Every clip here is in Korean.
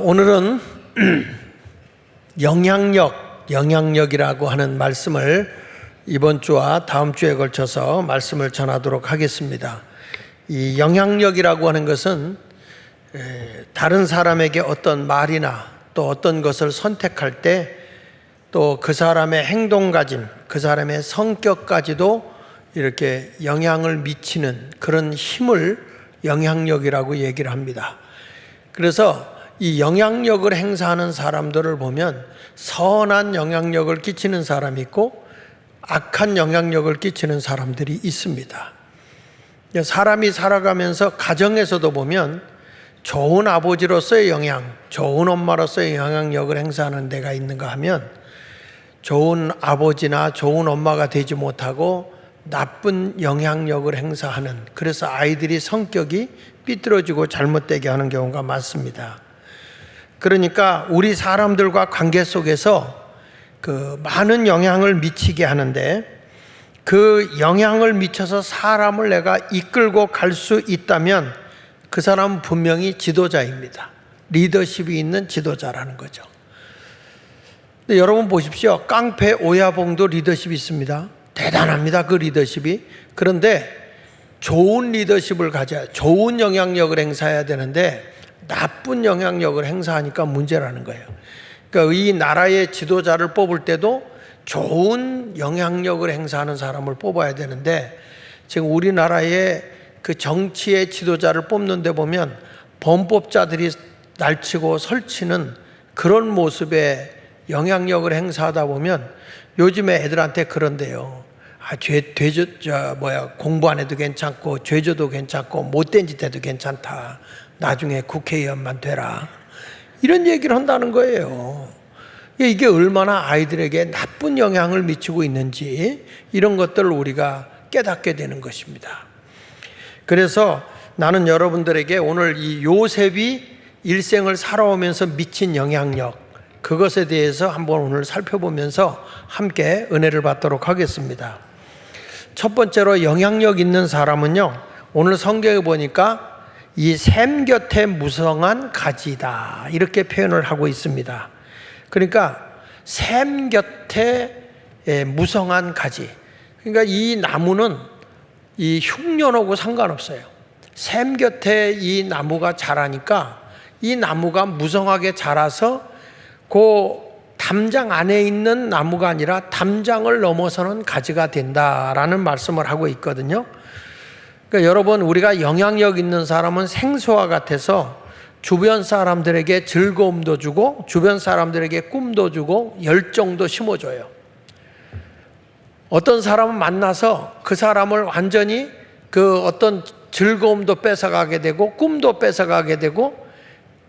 오늘은 영향력이라고 하는 말씀을 이번 주와 다음 주에 걸쳐서 말씀을 전하도록 하겠습니다. 이 영향력이라고 하는 것은 다른 사람에게 어떤 말이나 또 어떤 것을 선택할 때 또 그 사람의 행동가짐, 그 사람의 성격까지도 이렇게 영향을 미치는 그런 힘을 영향력이라고 얘기를 합니다. 그래서 이 영향력을 행사하는 사람들을 보면 선한 영향력을 끼치는 사람이 있고 악한 영향력을 끼치는 사람들이 있습니다. 사람이 살아가면서 가정에서도 보면 좋은 아버지로서의 영향, 좋은 엄마로서의 영향력을 행사하는 데가 있는가 하면 좋은 아버지나 좋은 엄마가 되지 못하고 나쁜 영향력을 행사하는, 그래서 아이들이 성격이 삐뚤어지고 잘못되게 하는 경우가 많습니다. 그러니까 우리 사람들과 관계 속에서 그 많은 영향을 미치게 하는데, 그 영향을 미쳐서 사람을 내가 이끌고 갈 수 있다면 그 사람은 분명히 지도자입니다. 리더십이 있는 지도자라는 거죠. 근데 여러분 보십시오. 깡패 오야봉도 리더십이 있습니다. 대단합니다, 그 리더십이. 그런데 좋은 리더십을 가져야, 좋은 영향력을 행사해야 되는데 나쁜 영향력을 행사하니까 문제라는 거예요. 그러니까 이 나라의 지도자를 뽑을 때도 좋은 영향력을 행사하는 사람을 뽑아야 되는데, 지금 우리나라의 그 정치의 지도자를 뽑는 데 보면 범법자들이 날치고 설치는 그런 모습의 영향력을 행사하다 보면 요즘에 애들한테 그런데요. 공부 안 해도 괜찮고 죄져도 괜찮고 못된 짓 해도 괜찮다. 나중에 국회의원만 되라. 이런 얘기를 한다는 거예요. 이게 얼마나 아이들에게 나쁜 영향을 미치고 있는지 이런 것들을 우리가 깨닫게 되는 것입니다. 그래서 나는 여러분들에게 오늘 이 요셉이 일생을 살아오면서 미친 영향력, 그것에 대해서 한번 오늘 살펴보면서 함께 은혜를 받도록 하겠습니다. 첫 번째로 영향력 있는 사람은요, 오늘 성경에 보니까 이 샘 곁에 무성한 가지다 이렇게 표현을 하고 있습니다. 그러니까 샘 곁에 무성한 가지, 그러니까 이 나무는 이 흉년하고 상관없어요. 샘 곁에 이 나무가 자라니까 이 나무가 무성하게 자라서 그 담장 안에 있는 나무가 아니라 담장을 넘어서는 가지가 된다라는 말씀을 하고 있거든요. 그러니까 여러분, 우리가 영향력 있는 사람은 생수와 같아서 주변 사람들에게 즐거움도 주고 주변 사람들에게 꿈도 주고 열정도 심어줘요. 어떤 사람을 만나서 그 사람을 완전히 그 어떤 즐거움도 뺏어가게 되고 꿈도 뺏어가게 되고,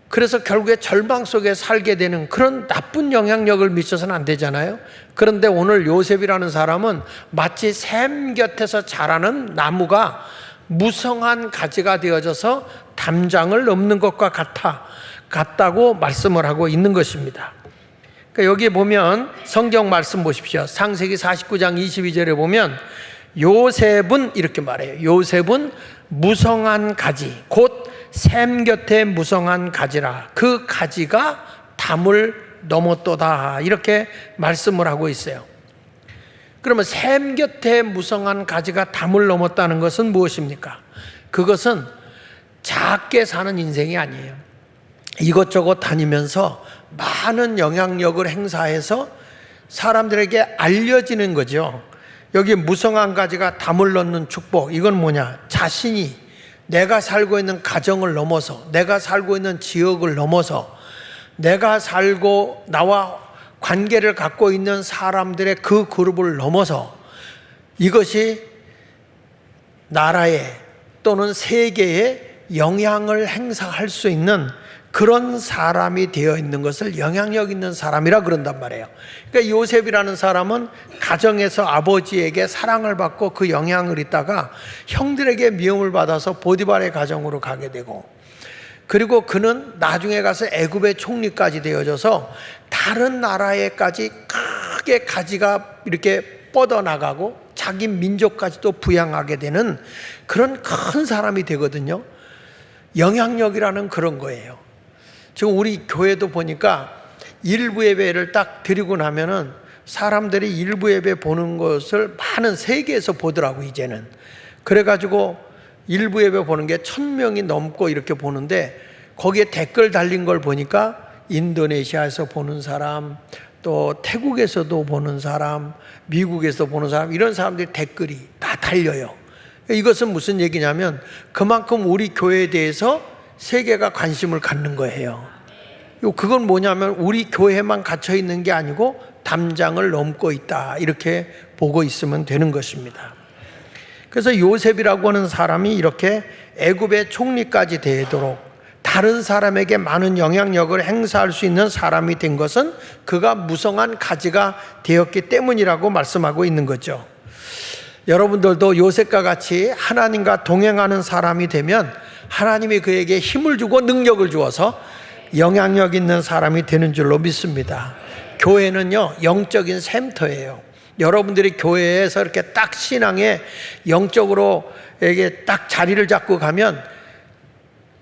그래서 결국에 절망 속에 살게 되는 그런 나쁜 영향력을 미쳐서는 안 되잖아요. 그런데 오늘 요셉이라는 사람은 마치 샘 곁에서 자라는 나무가 무성한 가지가 되어져서 담장을 넘는 것과 같다고 말씀을 하고 있는 것입니다. 그러니까 여기 보면 성경 말씀 보십시오. 창세기 49장 22절에 보면 요셉은 이렇게 말해요. 요셉은 무성한 가지, 곧 샘 곁에 무성한 가지라. 그 가지가 담을 넘었도다. 이렇게 말씀을 하고 있어요. 그러면 샘 곁에 무성한 가지가 담을 넘었다는 것은 무엇입니까? 그것은 작게 사는 인생이 아니에요. 이것저것 다니면서 많은 영향력을 행사해서 사람들에게 알려지는 거죠. 여기 무성한 가지가 담을 넘는 축복, 이건 뭐냐? 자신이 내가 살고 있는 가정을 넘어서, 내가 살고 있는 지역을 넘어서, 내가 살고 나와 관계를 갖고 있는 사람들의 그 그룹을 넘어서 이것이 나라에 또는 세계에 영향을 행사할 수 있는 그런 사람이 되어 있는 것을 영향력 있는 사람이라 그런단 말이에요. 그러니까 요셉이라는 사람은 가정에서 아버지에게 사랑을 받고 그 영향을 있다가 형들에게 미움을 받아서 보디발의 가정으로 가게 되고, 그리고 그는 나중에 가서 애굽의 총리까지 되어져서 다른 나라에까지 크게 가지가 이렇게 뻗어나가고 자기 민족까지도 부양하게 되는 그런 큰 사람이 되거든요. 영향력이라는 그런 거예요. 지금 우리 교회도 보니까 일부 예배를 딱 드리고 나면은 사람들이 일부 예배 보는 것을 많은 세계에서 보더라고 이제는. 그래가지고 일부 예배 보는 게 1000명이 넘고 이렇게 보는데 거기에 댓글 달린 걸 보니까 인도네시아에서 보는 사람, 또 태국에서도 보는 사람, 미국에서 보는 사람, 이런 사람들이 댓글이 다 달려요. 이것은 무슨 얘기냐면 그만큼 우리 교회에 대해서 세계가 관심을 갖는 거예요. 그건 뭐냐면 우리 교회만 갇혀 있는 게 아니고 담장을 넘고 있다, 이렇게 보고 있으면 되는 것입니다. 그래서 요셉이라고 하는 사람이 이렇게 애굽의 총리까지 되도록 다른 사람에게 많은 영향력을 행사할 수 있는 사람이 된 것은 그가 무성한 가지가 되었기 때문이라고 말씀하고 있는 거죠. 여러분들도 요셉과 같이 하나님과 동행하는 사람이 되면 하나님이 그에게 힘을 주고 능력을 주어서 영향력 있는 사람이 되는 줄로 믿습니다. 교회는요, 영적인 샘터예요. 여러분들이 교회에서 이렇게 딱 신앙에 영적으로 이게 딱 자리를 잡고 가면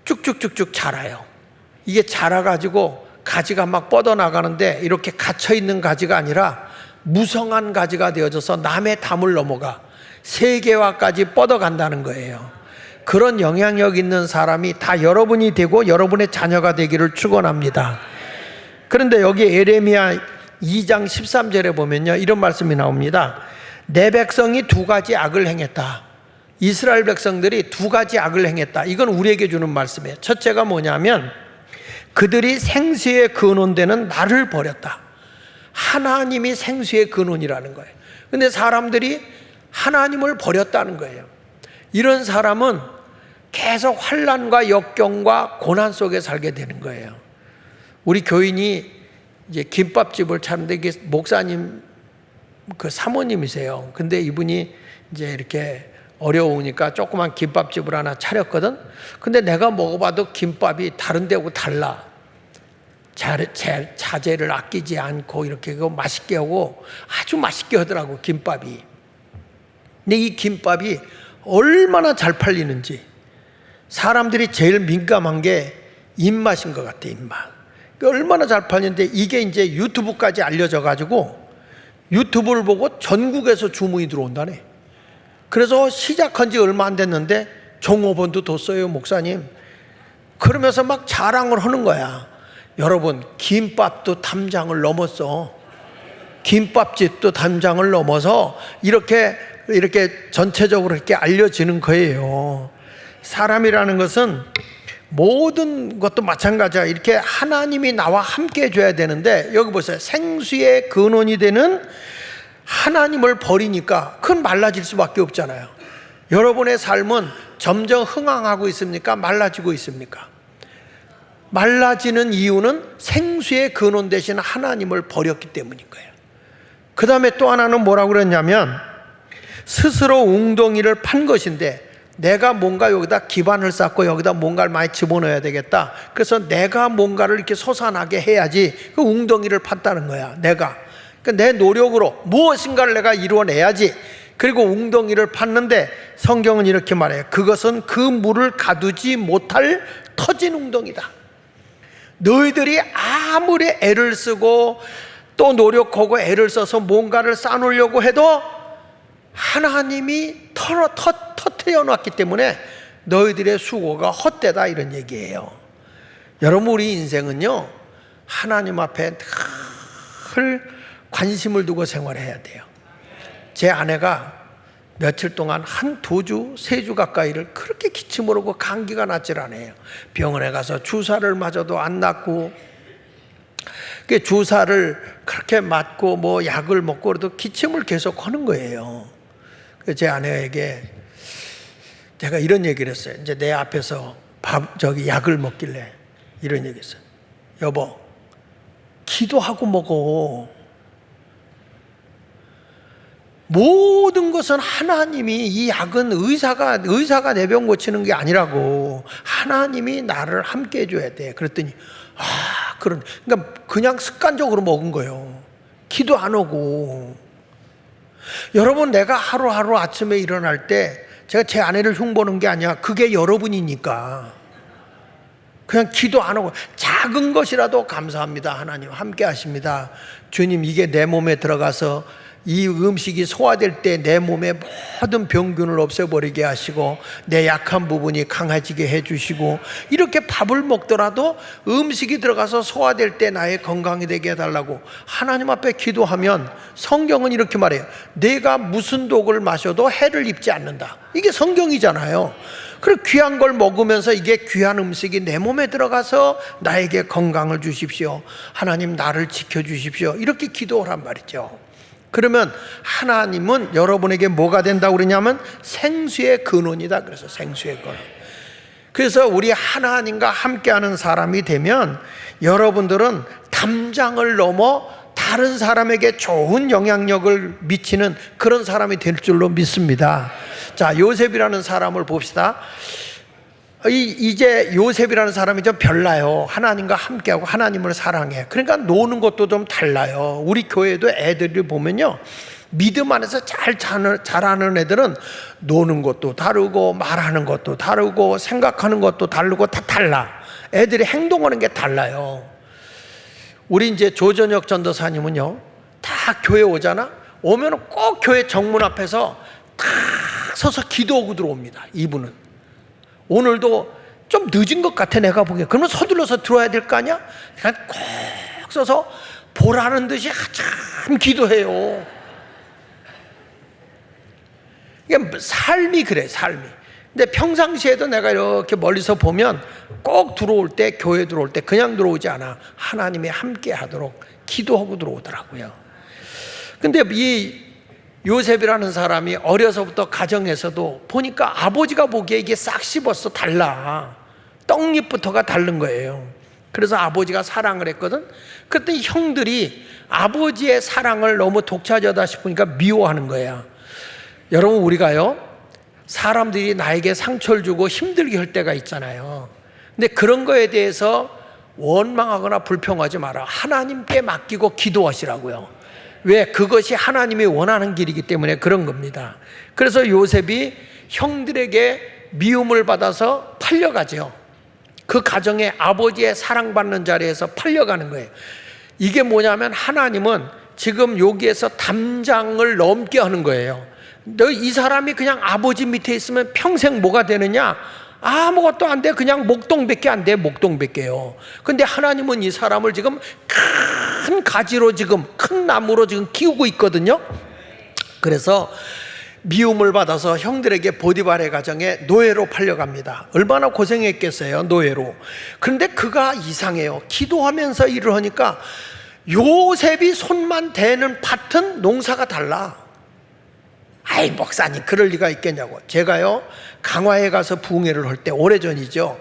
쭉쭉쭉쭉 자라요. 이게 자라가지고 가지가 막 뻗어나가는데 이렇게 갇혀있는 가지가 아니라 무성한 가지가 되어져서 남의 담을 넘어가 세계화까지 뻗어간다는 거예요. 그런 영향력 있는 사람이 다 여러분이 되고 여러분의 자녀가 되기를 축원합니다. 그런데 여기 에레미야 2장 13절에 보면요, 이런 말씀이 나옵니다. 내 백성이 두 가지 악을 행했다. 이스라엘 백성들이 두 가지 악을 행했다. 이건 우리에게 주는 말씀이에요. 첫째가 뭐냐면 그들이 생수의 근원되는 나를 버렸다. 하나님이 생수의 근원이라는 거예요. 근데 사람들이 하나님을 버렸다는 거예요. 이런 사람은 계속 환난과 역경과 고난 속에 살게 되는 거예요. 우리 교인이 이제 김밥집을 차는데 이게 목사님 그 사모님이세요. 근데 이분이 이제 이렇게 어려우니까 조그만 김밥집을 하나 차렸거든. 근데 내가 먹어봐도 김밥이 다른 데하고 달라. 자재를 아끼지 않고 이렇게 맛있게 하고 아주 맛있게 하더라고, 김밥이. 근데 이 김밥이 얼마나 잘 팔리는지, 사람들이 제일 민감한 게 입맛인 것 같아, 입맛. 얼마나 잘 팔리는데 이게 이제 유튜브까지 알려져 가지고 유튜브를 보고 전국에서 주문이 들어온다네. 그래서 시작한 지 얼마 안 됐는데 종업원도 뒀어요, 목사님. 그러면서 막 자랑을 하는 거야. 여러분, 김밥도 담장을 넘었어. 김밥집도 담장을 넘어서 이렇게 전체적으로 이렇게 알려지는 거예요. 사람이라는 것은 모든 것도 마찬가지야. 이렇게 하나님이 나와 함께 해줘야 되는데, 여기 보세요. 생수의 근원이 되는 하나님을 버리니까 그건 말라질 수밖에 없잖아요. 여러분의 삶은 점점 흥황하고 있습니까? 말라지고 있습니까? 말라지는 이유는 생수의 근원 되신 하나님을 버렸기 때문인 거예요. 그 다음에 또 하나는 뭐라고 그랬냐면 스스로 웅덩이를 판 것인데, 내가 뭔가 여기다 기반을 쌓고 여기다 뭔가를 많이 집어넣어야 되겠다. 그래서 내가 뭔가를 이렇게 솟아나게 해야지 그 웅덩이를 팠다는 거야. 내가. 그러니까 내 노력으로 무엇인가를 내가 이루어내야지. 그리고 웅덩이를 팠는데 성경은 이렇게 말해요. 그것은 그 물을 가두지 못할 터진 웅덩이다. 너희들이 아무리 애를 쓰고 또 노력하고 애를 써서 뭔가를 쌓아놓으려고 해도 하나님이 터뜨려 놨기 때문에 너희들의 수고가 헛되다, 이런 얘기예요. 여러분, 우리 인생은요, 하나님 앞에 늘 관심을 두고 생활해야 돼요. 제 아내가 며칠 동안 한 2주, 3주 가까이를 그렇게 기침을 하고 감기가 낫질 않아요. 병원에 가서 주사를 맞아도 안 낫고, 그 주사를 그렇게 맞고 뭐 약을 먹고 그래도 기침을 계속 하는 거예요. 제 아내에게 제가 이런 얘기를 했어요. 이제 내 앞에서 약을 먹길래 이런 얘기 했어요. 여보, 기도하고 먹어. 모든 것은 하나님이, 이 약은 의사가 내 병 고치는 게 아니라고. 하나님이 나를 함께 해줘야 돼. 그랬더니 그러니까 그냥 습관적으로 먹은 거예요. 기도 안 하고. 여러분, 내가 하루하루 아침에 일어날 때 제가 제 아내를 흉보는 게 아니야. 그게 여러분이니까. 그냥 기도 안 하고 작은 것이라도 감사합니다. 하나님 함께 하십니다. 주님, 이게 내 몸에 들어가서 이 음식이 소화될 때 내 몸의 모든 병균을 없애버리게 하시고 내 약한 부분이 강해지게 해주시고, 이렇게 밥을 먹더라도 음식이 들어가서 소화될 때 나의 건강이 되게 해달라고 하나님 앞에 기도하면, 성경은 이렇게 말해요. 내가 무슨 독을 마셔도 해를 입지 않는다. 이게 성경이잖아요. 그리고 귀한 걸 먹으면서 이게 귀한 음식이 내 몸에 들어가서 나에게 건강을 주십시오. 하나님 나를 지켜주십시오. 이렇게 기도하란 말이죠. 그러면 하나님은 여러분에게 뭐가 된다고 그러냐면 생수의 근원이다. 그래서 생수의 근원. 그래서 우리 하나님과 함께하는 사람이 되면 여러분들은 담장을 넘어 다른 사람에게 좋은 영향력을 미치는 그런 사람이 될 줄로 믿습니다. 자, 요셉이라는 사람을 봅시다. 이제 요셉이라는 사람이 좀 별나요. 하나님과 함께하고 하나님을 사랑해. 그러니까 노는 것도 좀 달라요. 우리 교회도 애들을 보면요, 믿음 안에서 잘 자라는 애들은 노는 것도 다르고 말하는 것도 다르고 생각하는 것도 다르고 다 달라. 애들이 행동하는 게 달라요. 우리 이제 조전혁 전도사님은요, 다 교회 오잖아. 오면 꼭 교회 정문 앞에서 탁 서서 기도하고 들어옵니다. 이분은 오늘도 좀 늦은 것 같아 내가 보기에. 그러면 서둘러서 들어와야 될 거 아니야? 그냥 꼭 서서 보라는 듯이 한참 기도해요. 이게 삶이 그래, 삶이. 근데 평상시에도 내가 이렇게 멀리서 보면 꼭 들어올 때, 교회 들어올 때 그냥 들어오지 않아. 하나님이 함께 하도록 기도하고 들어오더라고요. 근데 이 요셉이라는 사람이 어려서부터 가정에서도 보니까 아버지가 보기에 이게 싹 씹었어. 달라. 떡잎부터가 다른 거예요. 그래서 아버지가 사랑을 했거든. 그랬더니 형들이 아버지의 사랑을 너무 독차지하다 싶으니까 미워하는 거야. 여러분, 우리가요, 사람들이 나에게 상처를 주고 힘들게 할 때가 있잖아요. 근데 그런 거에 대해서 원망하거나 불평하지 마라. 하나님께 맡기고 기도하시라고요. 왜? 그것이 하나님이 원하는 길이기 때문에 그런 겁니다. 그래서 요셉이 형들에게 미움을 받아서 팔려가죠. 그 가정에 아버지의 사랑받는 자리에서 팔려가는 거예요. 이게 뭐냐면 하나님은 지금 여기에서 담장을 넘게 하는 거예요. 너 이 사람이 그냥 아버지 밑에 있으면 평생 뭐가 되느냐? 아무것도 안 돼. 그냥 목동밖에 안 돼. 목동밖에요. 근데 하나님은 이 사람을 지금 큰 가지로, 지금 큰 나무로 지금 키우고 있거든요. 그래서 미움을 받아서 형들에게 보디발의 가정에 노예로 팔려갑니다. 얼마나 고생했겠어요, 노예로. 그런데 그가 이상해요. 기도하면서 일을 하니까 요셉이 손만 대는 밭은 농사가 달라. 아이, 목사님 그럴 리가 있겠냐고. 제가요, 강화에 가서 부흥회를 할 때, 오래전이죠.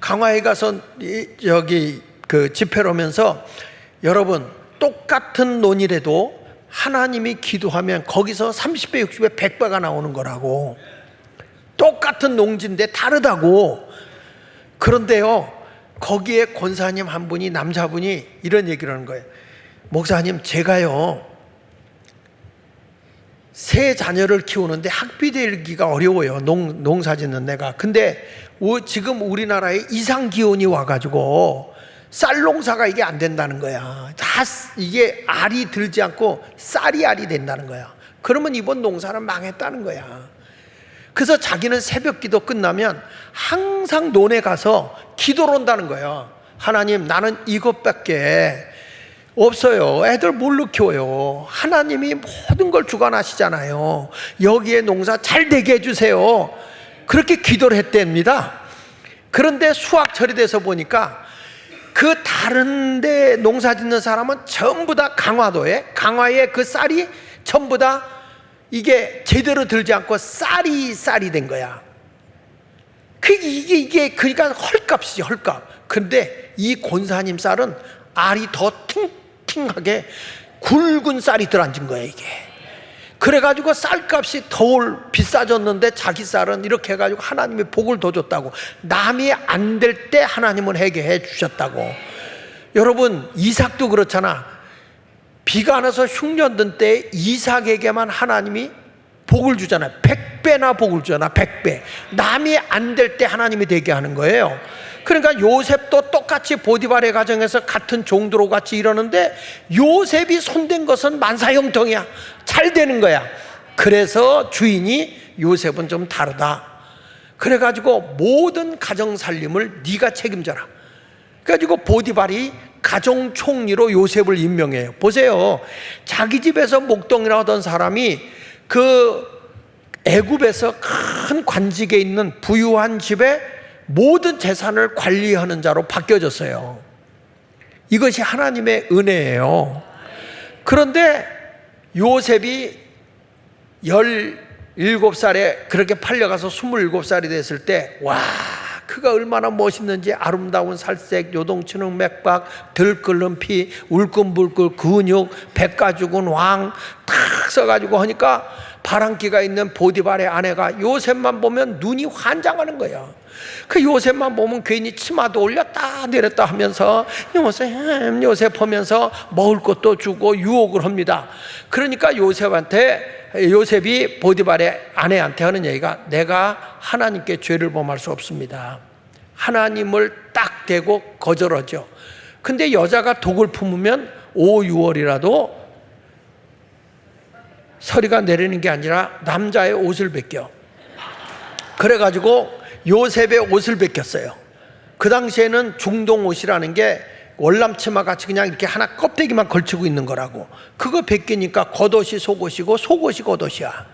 강화에 가서 여기 그 집회를 하면서, 여러분, 똑같은 논이라도 하나님이 기도하면 거기서 30배, 60배, 100배가 나오는 거라고. 똑같은 농지인데 다르다고. 그런데요, 거기에 권사님 한 분이, 남자분이 이런 얘기를 하는 거예요. 목사님, 제가요, 세 자녀를 키우는데 학비 대기가 어려워요. 농사 짓는 내가. 근데 지금 우리나라에 이상기온이 와가지고 쌀 농사가 이게 안 된다는 거야. 다 이게 알이 들지 않고 쌀이 알이 된다는 거야. 그러면 이번 농사는 망했다는 거야. 그래서 자기는 새벽 기도 끝나면 항상 논에 가서 기도를 한다는 거야. 하나님, 나는 이것밖에 없어요. 애들 뭘로 키워요? 하나님이 모든 걸 주관하시잖아요. 여기에 농사 잘 되게 해주세요. 그렇게 기도를 했답니다. 그런데 수확철이 돼서 보니까 그 다른 데 농사 짓는 사람은 전부 다 강화에 그 쌀이 전부 다 이게 제대로 들지 않고 쌀이 된 거야. 이게 그러니까 헐값이지, 헐값. 근데 이 권사님 쌀은 알이 더 팅팅하게 굵은 쌀이 들어앉은 거야, 이게. 그래가지고 쌀값이 더 비싸졌는데 자기 쌀은 이렇게 해가지고 하나님이 복을 더 줬다고. 남이 안 될 때 하나님은 해결해 주셨다고. 여러분, 이삭도 그렇잖아. 비가 안 와서 흉년든 때 이삭에게만 하나님이 복을 주잖아요. 100배나 복을 주잖아. 100배. 남이 안 될 때 하나님이 되게 하는 거예요. 그러니까 요셉도 똑같이 보디발의 가정에서 같은 종도로 같이 이러는데 요셉이 손댄 것은 만사형통이야. 잘 되는 거야. 그래서 주인이 요셉은 좀 다르다. 그래가지고 모든 가정 살림을 네가 책임져라. 그래가지고 보디발이 가정 총리로 요셉을 임명해요. 보세요. 자기 집에서 목동이라 하던 사람이 그 애굽에서 큰 관직에 있는 부유한 집에 모든 재산을 관리하는 자로 바뀌어졌어요. 이것이 하나님의 은혜예요. 그런데 요셉이 17살에 그렇게 팔려가서 27살이 됐을 때, 와, 그가 얼마나 멋있는지. 아름다운 살색, 요동치는 맥박, 들끓는 피, 울끈불끈 근육, 백가 죽은 왕 탁 써가지고 하니까 바람기가 있는 보디발의 아내가 요셉만 보면 눈이 환장하는 거예요. 그 요셉만 보면 괜히 치마도 올렸다 내렸다 하면서 요셉 하면서 먹을 것도 주고 유혹을 합니다. 그러니까 요셉이 보디발의 아내한테 하는 얘기가, 내가 하나님께 죄를 범할 수 없습니다. 하나님을 딱 대고 거절하죠. 근데 여자가 독을 품으면 5, 6월이라도 서리가 내리는 게 아니라 남자의 옷을 벗겨. 그래가지고 요셉의 옷을 벗겼어요. 그 당시에는 중동 옷이라는 게 월남치마 같이 그냥 이렇게 하나 껍데기만 걸치고 있는 거라고. 그거 벗기니까 겉옷이 속옷이고 속옷이 겉옷이야.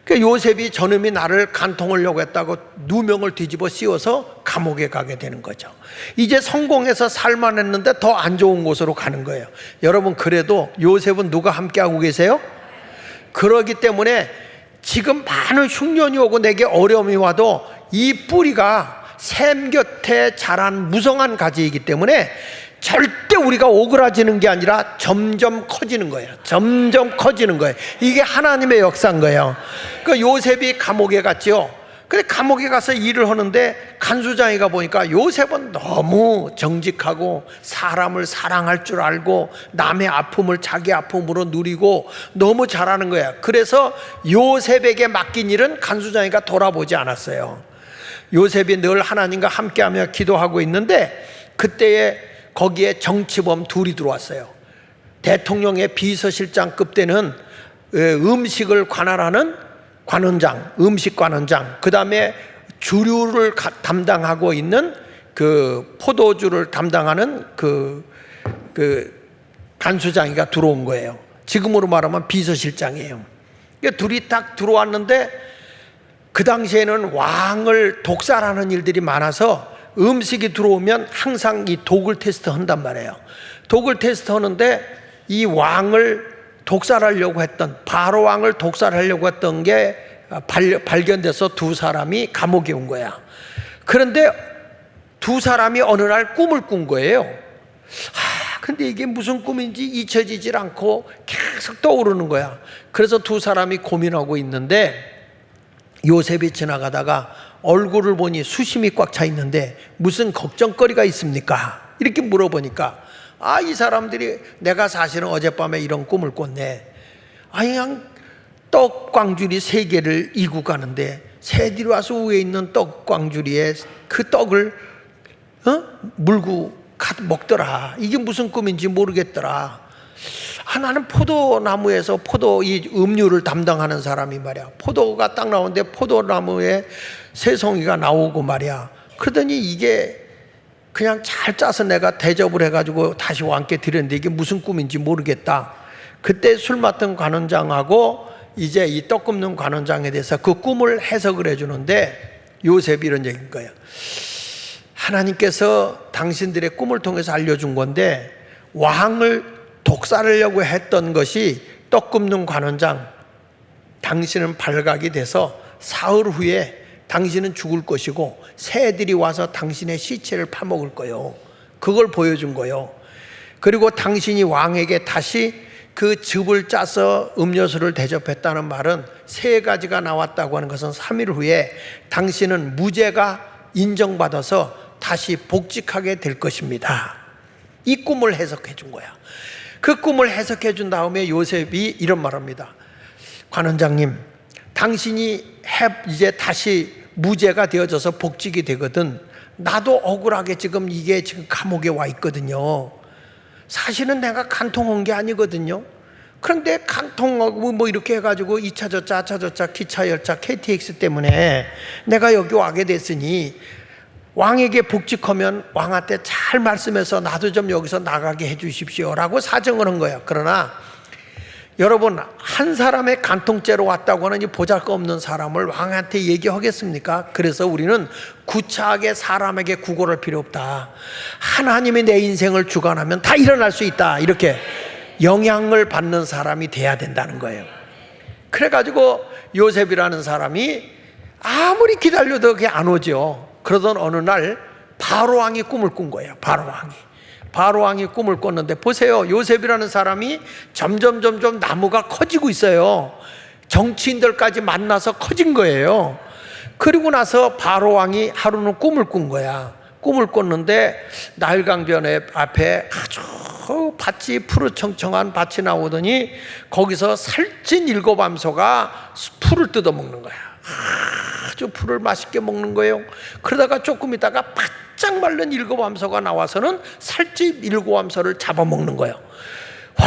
그러니까 요셉이 저놈이 나를 간통하려고 했다고 누명을 뒤집어 씌워서 감옥에 가게 되는 거죠. 이제 성공해서 살만했는데 더 안 좋은 곳으로 가는 거예요. 여러분, 그래도 요셉은 누가 함께하고 계세요? 그러기 때문에 지금 많은 흉년이 오고 내게 어려움이 와도 이 뿌리가 샘 곁에 자란 무성한 가지이기 때문에 절대 우리가 오그라지는 게 아니라 점점 커지는 거예요. 점점 커지는 거예요. 이게 하나님의 역사인 거예요. 그 요셉이 감옥에 갔죠. 근데 감옥에 가서 일을 하는데 간수장이가 보니까 요셉은 너무 정직하고 사람을 사랑할 줄 알고 남의 아픔을 자기 아픔으로 누리고 너무 잘하는 거야. 그래서 요셉에게 맡긴 일은 간수장이가 돌아보지 않았어요. 요셉이 늘 하나님과 함께하며 기도하고 있는데 그때에 거기에 정치범 둘이 들어왔어요. 대통령의 비서실장급 되는 음식을 관할하는 관원장, 음식관원장, 그 다음에 주류를 담당하고 있는 그 포도주를 담당하는 그 간수장이가 들어온 거예요. 지금으로 말하면 비서실장이에요. 그러니까 둘이 딱 들어왔는데 그 당시에는 왕을 독살하는 일들이 많아서 음식이 들어오면 항상 이 독을 테스트 한단 말이에요. 독을 테스트 하는데 이 왕을 독살하려고 했던, 바로 왕을 독살하려고 했던 게 발견돼서 두 사람이 감옥에 온 거야. 그런데 두 사람이 어느 날 꿈을 꾼 거예요. 근데 이게 무슨 꿈인지 잊혀지질 않고 계속 떠오르는 거야. 그래서 두 사람이 고민하고 있는데 요셉이 지나가다가 얼굴을 보니 수심이 꽉 차 있는데 무슨 걱정거리가 있습니까? 이렇게 물어보니까 이 사람들이 내가 사실은 어젯밤에 이런 꿈을 꿨네. 그냥 떡광주리 3개를 이고 가는데 새들이 와서 위에 있는 떡광주리에 그 떡을 물고 먹더라. 이게 무슨 꿈인지 모르겠더라. 나는 포도나무에서 이 음료를 담당하는 사람이 말이야. 포도가 딱 나오는데 포도나무에 새송이가 나오고 말이야. 그러더니 이게 그냥 잘 짜서 내가 대접을 해가지고 다시 왕께 드렸는데 이게 무슨 꿈인지 모르겠다. 그때 술 맡은 관원장하고 이제 이 떡 굽는 관원장에 대해서 그 꿈을 해석을 해주는데 요셉이 이런 얘기인 거예요. 하나님께서 당신들의 꿈을 통해서 알려준 건데 왕을 독살하려고 했던 것이 떡 굽는 관원장, 당신은 발각이 돼서 사흘 후에 당신은 죽을 것이고 새들이 와서 당신의 시체를 파먹을 거요. 그걸 보여준 거요. 그리고 당신이 왕에게 다시 그 즙을 짜서 음료수를 대접했다는 말은 3가지가 나왔다고 하는 것은 3일 후에 당신은 무죄가 인정받아서 다시 복직하게 될 것입니다. 이 꿈을 해석해 준 거야. 그 꿈을 해석해 준 다음에 요셉이 이런 말합니다. 관원장님, 당신이 이제 다시 무죄가 되어져서 복직이 되거든. 나도 억울하게 지금 이게 지금 감옥에 와 있거든요. 사실은 내가 간통한 게 아니거든요. 그런데 간통하고 뭐 이렇게 해가지고 2차 저차, 4차 저차, 기차 열차, KTX 때문에 내가 여기 와게 됐으니 왕에게 복직하면 왕한테 잘 말씀해서 나도 좀 여기서 나가게 해 주십시오라고 사정을 한 거예요. 그러나 여러분, 한 사람의 간통죄로 왔다고 하는 이 보잘것없는 사람을 왕한테 얘기하겠습니까? 그래서 우리는 구차하게 사람에게 구걸할 필요 없다. 하나님이 내 인생을 주관하면 다 일어날 수 있다. 이렇게 영향을 받는 사람이 돼야 된다는 거예요. 그래가지고 요셉이라는 사람이 아무리 기다려도 그게 안 오죠. 그러던 어느 날 바로왕이 꿈을 꾼 거예요. 바로왕이 꿈을 꿨는데 보세요. 요셉이라는 사람이 점점 나무가 커지고 있어요. 정치인들까지 만나서 커진 거예요. 그리고 나서 바로왕이 하루는 꿈을 꾼 거야. 꿈을 꿨는데 나일강변 앞에 아주 밭이 푸르청청한 밭이 나오더니 거기서 살찐 7암소가 풀을 뜯어먹는 거야. 아주 풀을 맛있게 먹는 거예요. 그러다가 조금 있다가 바짝 마른 7암소가 나와서는 살집 7암소를 잡아먹는 거예요. 와,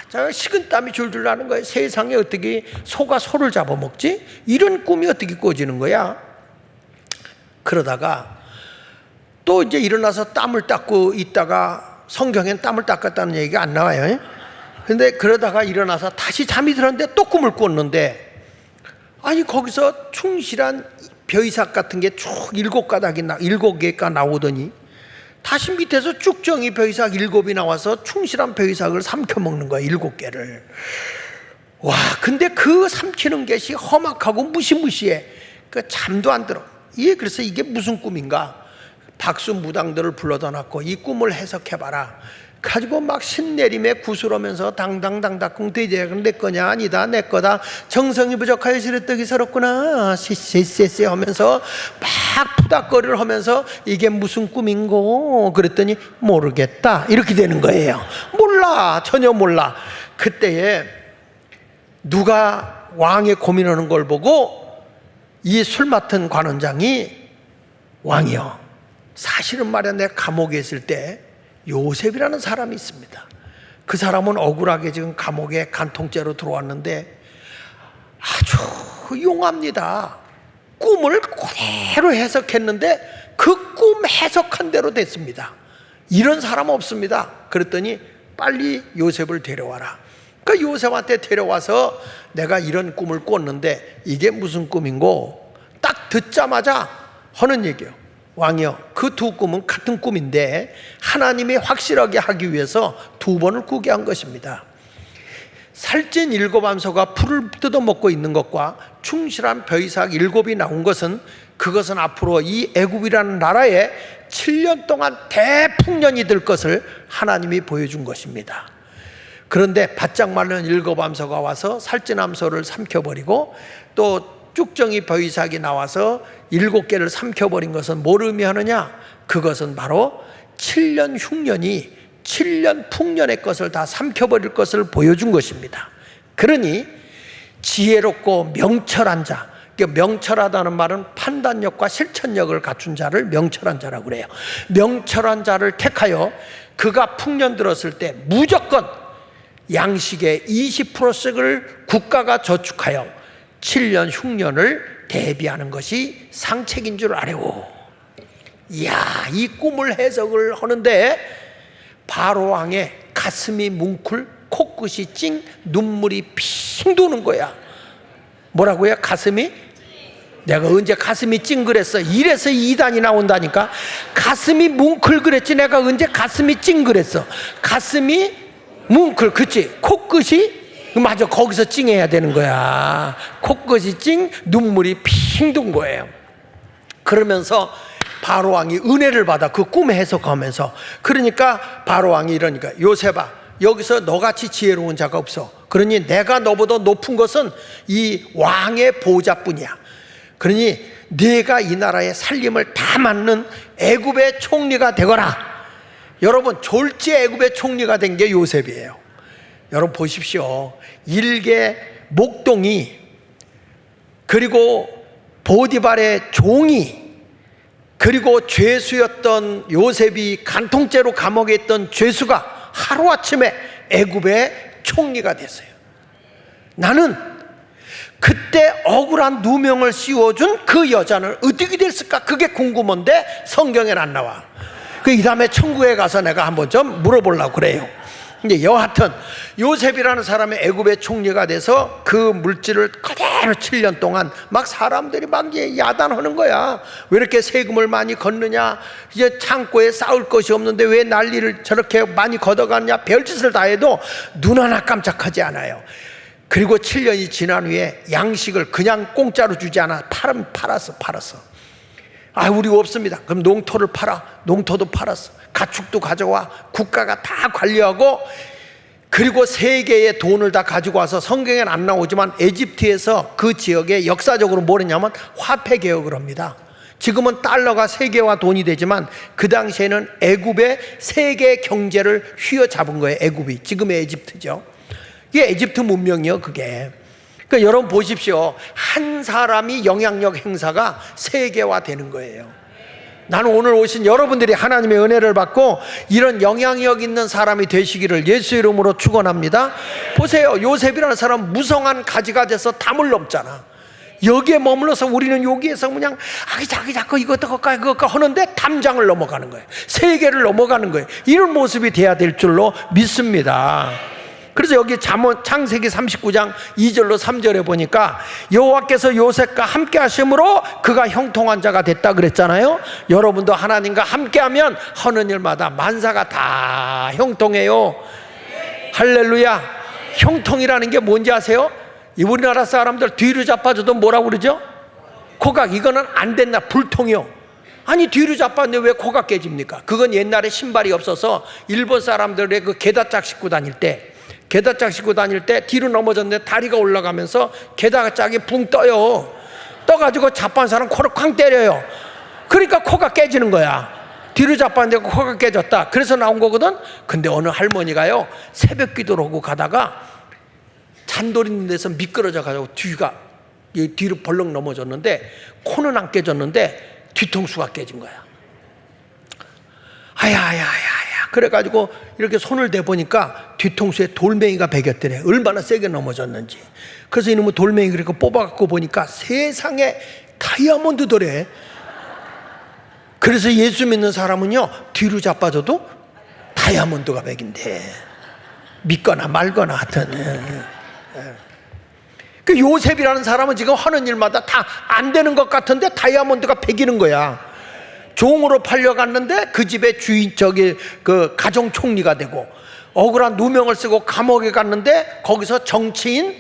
저 식은땀이 줄줄 나는 거예요. 세상에 어떻게 소가 소를 잡아먹지? 이런 꿈이 어떻게 꿔지는 거야? 그러다가 또 이제 일어나서 땀을 닦고 있다가, 성경엔 땀을 닦았다는 얘기가 안 나와요. 근데 그러다가 일어나서 다시 잠이 들었는데 또 꿈을 꿨는데, 아니 거기서 충실한 벼이삭 같은 게 쭉 7개가 나오더니 다시 밑에서 쭉정이 벼이삭 7이 나와서 충실한 벼이삭을 삼켜먹는 거야. 7개를. 와, 근데 그 삼키는 것이 험악하고 무시무시해. 그 잠도 안 들어. 그래서 이게 무슨 꿈인가? 박수무당들을 불러다 놨고 이 꿈을 해석해봐라 가지고 막 신내림에 구슬하면서 당당당당 대제는 내 거냐? 아니다, 내 거다. 정성이 부족하여 시래떡이 서럽구나. 씨씨씨 하면서 막 푸닥거리를 하면서 이게 무슨 꿈인고? 그랬더니 모르겠다. 이렇게 되는 거예요. 몰라, 전혀 몰라. 그때에 누가 왕의 고민하는 걸 보고 이 술 맡은 관원장이 왕이요, 사실은 말이야 내가 감옥에 있을 때 요셉이라는 사람이 있습니다. 그 사람은 억울하게 지금 감옥에 간통죄로 들어왔는데 아주 용합니다. 꿈을 그대로 해석했는데 그 꿈 해석한 대로 됐습니다. 이런 사람 없습니다. 그랬더니 빨리 요셉을 데려와라. 그 요셉한테 데려와서 내가 이런 꿈을 꿨는데 이게 무슨 꿈인고? 딱 듣자마자 하는 얘기예요. 왕이요, 그 두 꿈은 같은 꿈인데 하나님이 확실하게 하기 위해서 2번을 꾸게 한 것입니다. 살찐 7암소가 풀을 뜯어먹고 있는 것과 충실한 벼이삭 7이 나온 것은, 그것은 앞으로 이 애굽이라는 나라에 7년 동안 대풍년이 될 것을 하나님이 보여준 것입니다. 그런데 바짝 마른 7암소가 와서 살찐 암소를 삼켜버리고 또 쭉정이 벼이삭이 나와서 7개를 삼켜버린 것은 뭘 의미하느냐? 그것은 바로 7년 흉년이 7년 풍년의 것을 다 삼켜버릴 것을 보여준 것입니다. 그러니 지혜롭고 명철한 자, 명철하다는 말은 판단력과 실천력을 갖춘 자를 명철한 자라고 그래요. 명철한 자를 택하여 그가 풍년 들었을 때 무조건 양식의 20%씩을 국가가 저축하여 7년 흉년을 대비하는 것이 상책인 줄 아래오. 이야, 이 꿈을 해석을 하는데 바로왕의 가슴이 뭉클, 코끝이 찡, 눈물이 핑 도는 거야. 뭐라고요? 가슴이? 내가 언제 가슴이 찡 그랬어? 이래서 2단이 나온다니까. 가슴이 뭉클 그랬지 내가 언제 가슴이 찡 그랬어? 가슴이 뭉클, 그치? 코끝이? 맞아, 거기서 찡해야 되는 거야. 코끝이 찡, 눈물이 핑 돈 거예요. 그러면서 바로왕이 은혜를 받아, 그 꿈 해석하면서. 그러니까 바로왕이 이러니까, 요셉아, 여기서 너같이 지혜로운 자가 없어. 그러니 내가 너보다 높은 것은 이 왕의 보좌뿐이야. 그러니 네가 이 나라의 살림을 다 맡는 애굽의 총리가 되거라. 여러분, 졸지 애굽의 총리가 된 게 요셉이에요. 여러분 보십시오. 일개 목동이 그리고 보디발의 종이, 그리고 죄수였던 요셉이 간통죄로 감옥에 있던 죄수가 하루아침에 애굽의 총리가 됐어요. 나는 그때 억울한 누명을 씌워준 그 여자는 어떻게 됐을까? 그게 궁금한데 성경엔 안 나와. 이 다음에 천국에 가서 내가 한번 좀 물어보려고 그래요. 근데 여하튼 요셉이라는 사람이 애굽의 총리가 돼서 그 물질을 그대로 7년 동안 막 사람들이 막 야단하는 거야. 왜 이렇게 세금을 많이 걷느냐, 이제 창고에 쌓을 것이 없는데 왜 난리를 저렇게 많이 걷어갔냐, 별짓을 다 해도 눈 하나 깜짝하지 않아요. 그리고 7년이 지난 후에 양식을 그냥 공짜로 주지 않아. 팔았어. 아, 우리 없습니다. 그럼 농토를 팔아. 농토도 팔았어. 가축도 가져와. 국가가 다 관리하고, 그리고 세계의 돈을 다 가지고 와서, 성경엔 안 나오지만 에집트에서 그 지역에 역사적으로 뭐랬냐면 화폐 개혁을 합니다. 지금은 달러가 세계화 돈이 되지만 그 당시에는 애굽의 세계 경제를 휘어잡은 거예요. 애굽이 지금의 에집트죠. 이게 에집트 문명이요, 그게. 그러니까 여러분 보십시오. 한 사람이 영향력 행사가 세계화 되는 거예요. 나는 오늘 오신 여러분들이 하나님의 은혜를 받고 이런 영향력 있는 사람이 되시기를 예수 이름으로 축원합니다. 보세요. 요셉이라는 사람 무성한 가지가 돼서 담을 넘잖아. 여기에 머물러서 우리는 여기에서 그냥 자꾸 이것도 그거 하는데 담장을 넘어가는 거예요. 세계를 넘어가는 거예요. 이런 모습이 돼야 될 줄로 믿습니다. 그래서 여기 창세기 39장 2절로 3절에 보니까 여호와께서 요셉과 함께 하심으로 그가 형통한 자가 됐다 그랬잖아요. 여러분도 하나님과 함께하면 하는 일마다 만사가 다 형통해요. 할렐루야. 형통이라는 게 뭔지 아세요? 우리나라 사람들 뒤로 자빠져도 뭐라고 그러죠? 코각. 이거는 안 됐나? 불통이요. 아니, 뒤로 자빠졌는데 왜 코가 깨집니까? 그건 옛날에 신발이 없어서 일본 사람들의 그 게다짝 신고 다닐 때 뒤로 넘어졌는데 다리가 올라가면서 게다짝이 붕 떠요. 떠가지고 자빠진 사람 코를 쾅 때려요. 그러니까 코가 깨지는 거야. 뒤로 자빠졌는데 코가 깨졌다. 그래서 나온 거거든. 근데 어느 할머니가요, 새벽 기도를 하고 가다가 잔돌 있는 데서 미끄러져 가지고 뒤로 벌렁 넘어졌는데 코는 안 깨졌는데 뒤통수가 깨진 거야. 아야야야야. 그래가지고 이렇게 손을 대보니까 뒤통수에 돌멩이가 베겼더래. 얼마나 세게 넘어졌는지. 그래서 이놈의 돌멩이 그렇게 뽑아갖고 보니까 세상에 다이아몬드더래. 그래서 예수 믿는 사람은요, 뒤로 자빠져도 다이아몬드가 백인데, 믿거나 말거나 하여튼. 그 요셉이라는 사람은 지금 하는 일마다 다 안 되는 것 같은데 다이아몬드가 베기는 거야. 종으로 팔려갔는데 그 집의 주인, 그 가정 총리가 되고, 억울한 누명을 쓰고 감옥에 갔는데 거기서 정치인,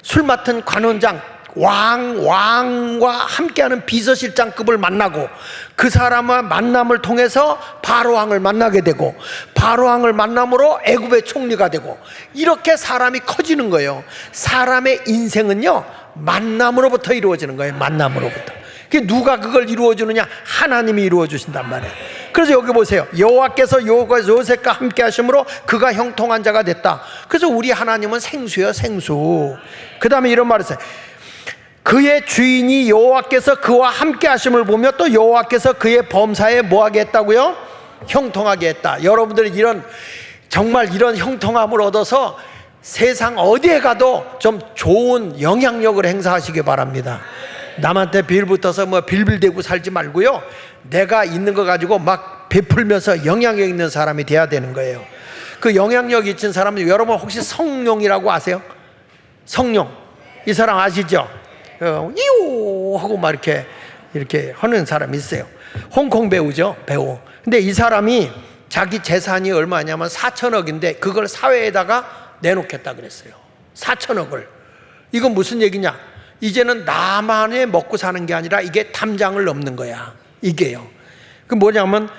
술 맡은 관원장, 왕과 함께하는 비서실장급을 만나고, 그 사람과 만남을 통해서 바로왕을 만나게 되고, 바로왕을 만남으로 애굽의 총리가 되고, 이렇게 사람이 커지는 거예요. 사람의 인생은요, 만남으로부터 이루어지는 거예요. 만남으로부터. 누가 그걸 이루어주느냐? 하나님이 이루어주신단 말이에요. 그래서 여기 보세요. 여호와께서 요셉과 함께 하심으로 그가 형통한 자가 됐다. 그래서 우리 하나님은 생수예요, 생수. 그 다음에 이런 말을 했어요. 그의 주인이 여호와께서 그와 함께 하심을 보며 또 여호와께서 그의 범사에 뭐하게 했다고요? 형통하게 했다. 여러분들이 정말 이런 형통함을 얻어서 세상 어디에 가도 좀 좋은 영향력을 행사하시기 바랍니다. 남한테 빌붙어서 빌빌대고 살지 말고요, 내가 있는 거 가지고 막 베풀면서 영향력 있는 사람이 돼야 되는 거예요. 그 영향력 있는 사람은, 여러분 혹시 성룡이라고 아세요? 성룡, 이 사람 아시죠? 이오 하고 막 이렇게 하는 사람이 있어요. 홍콩 배우죠, 배우. 근데 이 사람이 자기 재산이 얼마냐면 4천억인데 그걸 사회에다가 내놓겠다 그랬어요. 4천억을. 이건 무슨 얘기냐? 이제는 나만의 먹고 사는 게 아니라 이게 담장을 넘는 거야, 이게요. 그 뭐냐면,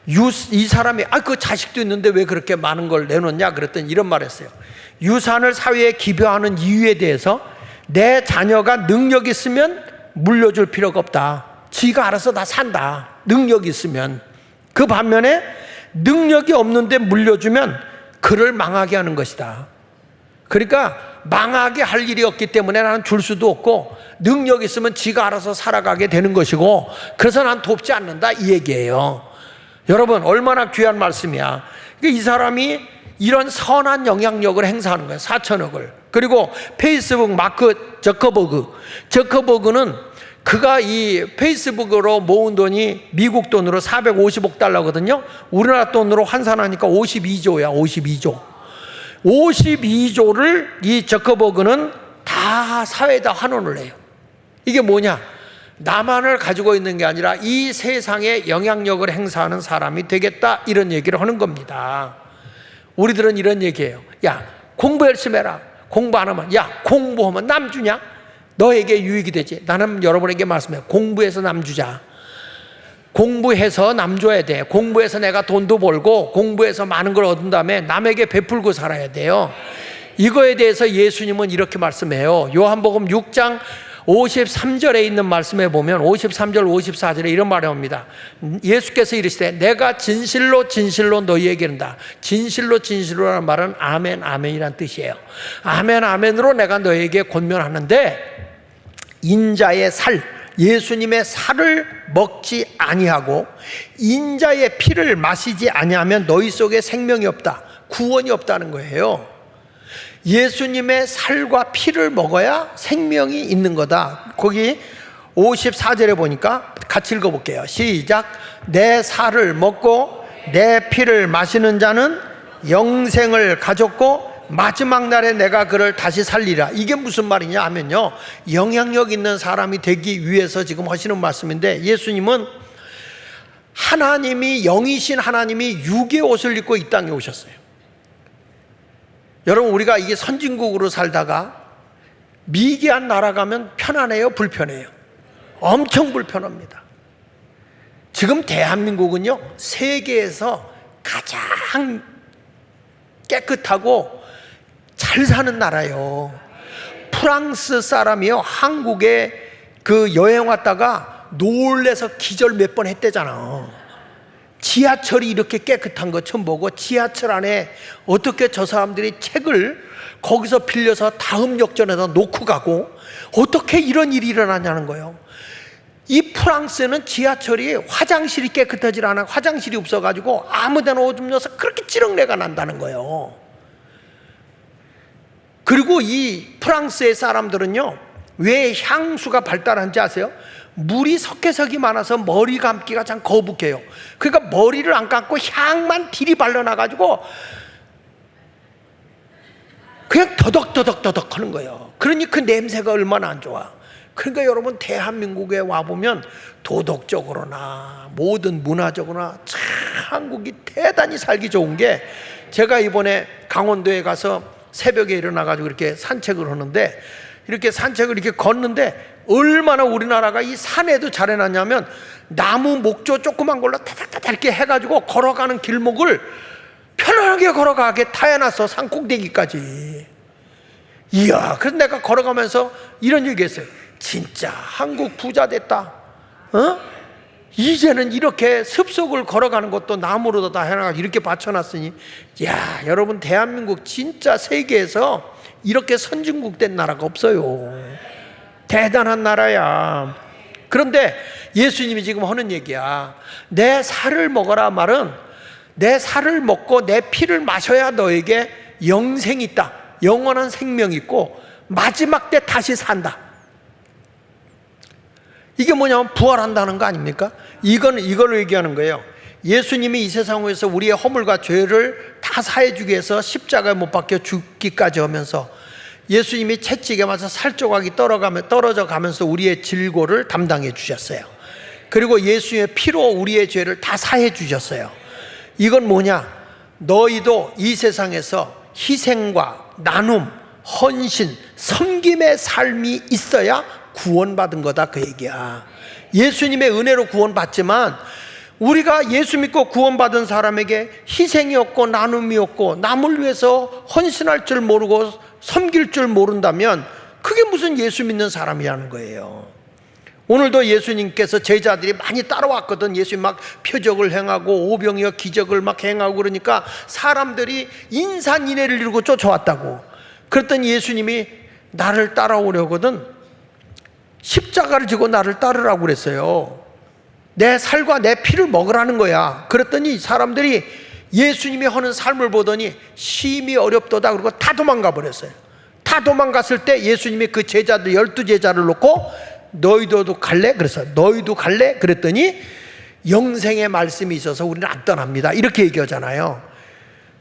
이 사람이 그 자식도 있는데 왜 그렇게 많은 걸 내놓냐 그랬더니 이런 말 했어요. 유산을 사회에 기부하는 이유에 대해서 내 자녀가 능력 있으면 물려줄 필요가 없다. 지가 알아서 다 산다, 능력 있으면. 그 반면에 능력이 없는데 물려주면 그를 망하게 하는 것이다. 그러니까 망하게 할 일이 없기 때문에 나는 줄 수도 없고, 능력 있으면 지가 알아서 살아가게 되는 것이고, 그래서 난 돕지 않는다, 이 얘기예요. 여러분, 얼마나 귀한 말씀이야. 이 사람이 이런 선한 영향력을 행사하는 거예요. 4천억을. 그리고 페이스북 마크 저커버그는 그가 이 페이스북으로 모은 돈이 미국 돈으로 450억 달러거든요. 우리나라 돈으로 환산하니까 52조야. 52조를 이 저커버그는 다 사회에다 환원을 해요. 이게 뭐냐? 나만을 가지고 있는 게 아니라 이 세상에 영향력을 행사하는 사람이 되겠다, 이런 얘기를 하는 겁니다. 우리들은 이런 얘기예요. 야, 공부 열심히 해라. 공부 안 하면, 야, 공부하면 남 주냐? 너에게 유익이 되지. 나는 여러분에게 말씀해요. 공부해서 남 주자. 공부해서 남 줘야 돼. 공부해서 내가 돈도 벌고 공부해서 많은 걸 얻은 다음에 남에게 베풀고 살아야 돼요. 이거에 대해서 예수님은 이렇게 말씀해요. 요한복음 6장 53절에 있는 말씀에 보면 53절 54절에 이런 말을 합니다. 예수께서 이르시되 내가 진실로 진실로 너희에게 이른다. 진실로 진실로라는 말은 아멘 아멘이란 뜻이에요. 아멘 아멘으로 내가 너희에게 권면하는데, 인자의 살, 예수님의 살을 먹지 아니하고 인자의 피를 마시지 아니하면 너희 속에 생명이 없다, 구원이 없다는 거예요. 예수님의 살과 피를 먹어야 생명이 있는 거다. 거기 54절에 보니까 같이 읽어볼게요. 시작. 내 살을 먹고 내 피를 마시는 자는 영생을 가졌고 마지막 날에 내가 그를 다시 살리라. 이게 무슨 말이냐 하면요, 영향력 있는 사람이 되기 위해서 지금 하시는 말씀인데, 예수님은 하나님이, 영이신 하나님이 육의 옷을 입고 이 땅에 오셨어요. 여러분, 우리가 이게 선진국으로 살다가 미개한 나라 가면 편안해요, 불편해요? 엄청 불편합니다. 지금 대한민국은요, 세계에서 가장 깨끗하고 잘 사는 나라예요. 프랑스 사람이요, 한국에 그 여행 왔다가 놀래서 기절 몇 번 했대잖아. 지하철이 이렇게 깨끗한 거 처음 보고, 지하철 안에 어떻게 저 사람들이 책을 거기서 빌려서 다음 역전에다 놓고 가고, 어떻게 이런 일이 일어나냐는 거예요. 이 프랑스에는 지하철이 화장실이 깨끗하지 않아. 화장실이 없어가지고 아무 데나 오줌 넣어서 그렇게 찌렁내가 난다는 거예요. 그리고 이 프랑스의 사람들은요, 왜 향수가 발달한지 아세요? 물이 석회석이 많아서 머리 감기가 참 거북해요. 그러니까 머리를 안 감고 향만 딜이 발라놔가지고 그냥 더덕더덕 하는 거예요. 그러니 그 냄새가 얼마나 안 좋아. 그러니까 여러분, 대한민국에 와보면 도덕적으로나 모든 문화적으로나 참 한국이 대단히 살기 좋은 게, 제가 이번에 강원도에 가서 새벽에 일어나가지고 이렇게 산책을 하는데, 이렇게 산책을 이렇게 걷는데 얼마나 우리나라가 이 산에도 잘 해놨냐면, 나무 목조 조그만 걸로 타닥타닥 이렇게 해가지고 걸어가는 길목을 편안하게 걸어가게 다 해놨어, 산 꼭대기까지. 이야, 그래서 내가 걸어가면서 이런 얘기했어요. 진짜 한국 부자 됐다. 이제는 이렇게 습속을 걸어가는 것도 나무로 다 해놔가지고 이렇게 받쳐놨으니, 야, 여러분, 대한민국 진짜 세계에서 이렇게 선진국 된 나라가 없어요. 대단한 나라야. 그런데 예수님이 지금 하는 얘기야. 내 살을 먹어라 말은, 내 살을 먹고 내 피를 마셔야 너에게 영생이 있다, 영원한 생명이 있고 마지막 때 다시 산다. 이게 뭐냐면 부활한다는 거 아닙니까? 이걸 얘기하는 거예요. 예수님이 이 세상에서 우리의 허물과 죄를 다 사해주기 위해서 십자가에 못 박혀 죽기까지 하면서, 예수님이 채찍에 맞아 살조각이 떨어져 가면서 우리의 질고를 담당해 주셨어요. 그리고 예수님의 피로 우리의 죄를 다 사해 주셨어요. 이건 뭐냐? 너희도 이 세상에서 희생과 나눔, 헌신, 섬김의 삶이 있어야 구원받은 거다, 그 얘기야. 예수님의 은혜로 구원받지만 우리가 예수 믿고 구원받은 사람에게 희생이 없고 나눔이 없고 남을 위해서 헌신할 줄 모르고 섬길 줄 모른다면 그게 무슨 예수 믿는 사람이라는 거예요. 오늘도 예수님께서 제자들이 많이 따라왔거든. 예수님 막 표적을 행하고 오병이어 기적을 막 행하고 그러니까 사람들이 인산인해를 이루고 쫓아왔다고. 그랬더니 예수님이 나를 따라오려거든 십자가를 지고 나를 따르라고 그랬어요. 내 살과 내 피를 먹으라는 거야. 그랬더니 사람들이 예수님이 하는 삶을 보더니 심히 어렵도다 그러고 다 도망가 버렸어요. 다 도망갔을 때 예수님이 그 제자들 12제자를 놓고 너희도 갈래? 그래서 너희도 갈래? 그랬더니 영생의 말씀이 있어서 우리는 안 떠납니다. 이렇게 얘기하잖아요.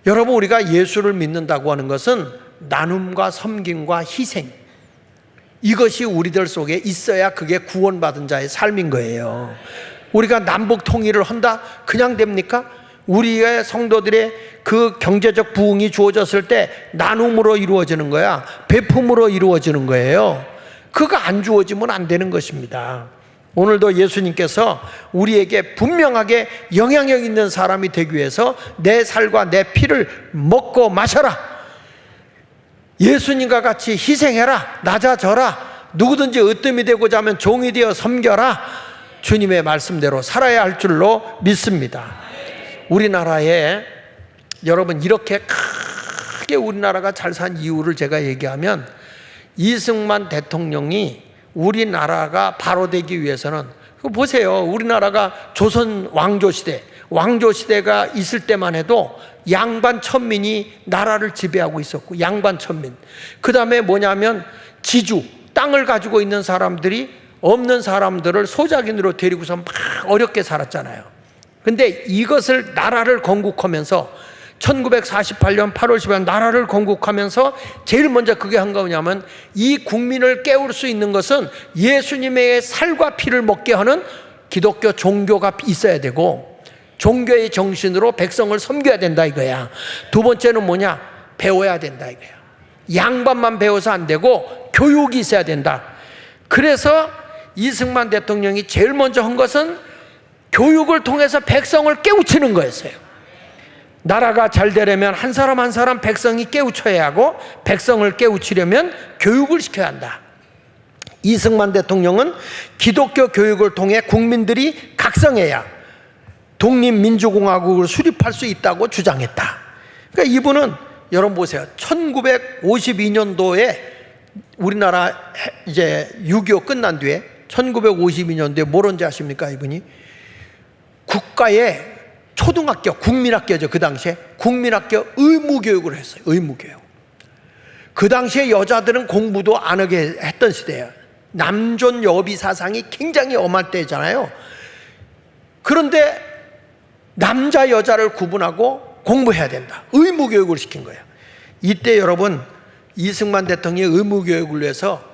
여러분, 우리가 예수를 믿는다고 하는 것은 나눔과 섬김과 희생, 이것이 우리들 속에 있어야 그게 구원받은 자의 삶인 거예요. 우리가 남북 통일을 한다? 그냥 됩니까? 우리의 성도들의 그 경제적 부흥이 주어졌을 때 나눔으로 이루어지는 거야. 베품으로 이루어지는 거예요. 그거 안 주어지면 안 되는 것입니다. 오늘도 예수님께서 우리에게 분명하게 영향력 있는 사람이 되기 위해서 내 살과 내 피를 먹고 마셔라, 예수님과 같이 희생해라, 낮아져라, 누구든지 으뜸이 되고자 하면 종이 되어 섬겨라, 주님의 말씀대로 살아야 할 줄로 믿습니다. 우리나라에 여러분 이렇게 크게 우리나라가 잘 산 이유를 제가 얘기하면, 이승만 대통령이 우리나라가 바로 되기 위해서는, 보세요, 우리나라가 조선 왕조 시대가 있을 때만 해도 양반 천민이 나라를 지배하고 있었고, 양반 천민, 그 다음에 뭐냐면 지주, 땅을 가지고 있는 사람들이 없는 사람들을 소작인으로 데리고서 막 어렵게 살았잖아요. 근데 이것을 나라를 건국하면서 1948년 8월 10일 나라를 건국하면서 제일 먼저 그게 한 거냐면, 이 국민을 깨울 수 있는 것은 예수님의 살과 피를 먹게 하는 기독교 종교가 있어야 되고, 종교의 정신으로 백성을 섬겨야 된다 이거야. 두 번째는 뭐냐? 배워야 된다 이거야. 양반만 배워서 안 되고 교육이 있어야 된다. 그래서 이승만 대통령이 제일 먼저 한 것은 교육을 통해서 백성을 깨우치는 거였어요. 나라가 잘 되려면 한 사람 한 사람 백성이 깨우쳐야 하고, 백성을 깨우치려면 교육을 시켜야 한다. 이승만 대통령은 기독교 교육을 통해 국민들이 각성해야 독립민주공화국을 수립할 수 있다고 주장했다. 그러니까 이분은, 여러분 보세요, 1952년도에 우리나라 이제 6.25 끝난 뒤에 1952년도에 뭘 언제 아십니까? 이분이 국가의 초등학교, 국민학교죠. 그 당시에 국민학교 의무교육을 했어요. 의무교육. 그 당시에 여자들은 공부도 안 하게 했던 시대예요. 남존 여비 사상이 굉장히 엄할 때잖아요. 그런데 남자 여자를 구분하고 공부해야 된다, 의무교육을 시킨 거예요. 이때 여러분, 이승만 대통령이 의무교육을 위해서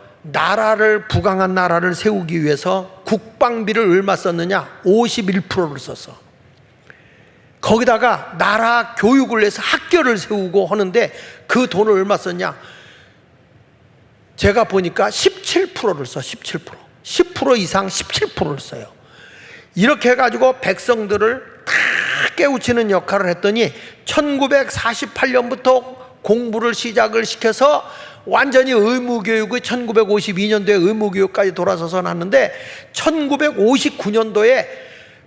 부강한 나라를 세우기 위해서 국방비를 얼마 썼느냐? 51%를 썼어. 거기다가 나라 교육을 위해서 학교를 세우고 하는데 그 돈을 얼마 썼냐? 제가 보니까 17%를 써. 10% 이상 17%를 써요. 이렇게 해가지고 백성들을 다 깨우치는 역할을 했더니 1948년부터 공부를 시작을 시켜서 완전히 의무교육의 1952년도에 의무교육까지 돌아서서 났는데, 1959년도에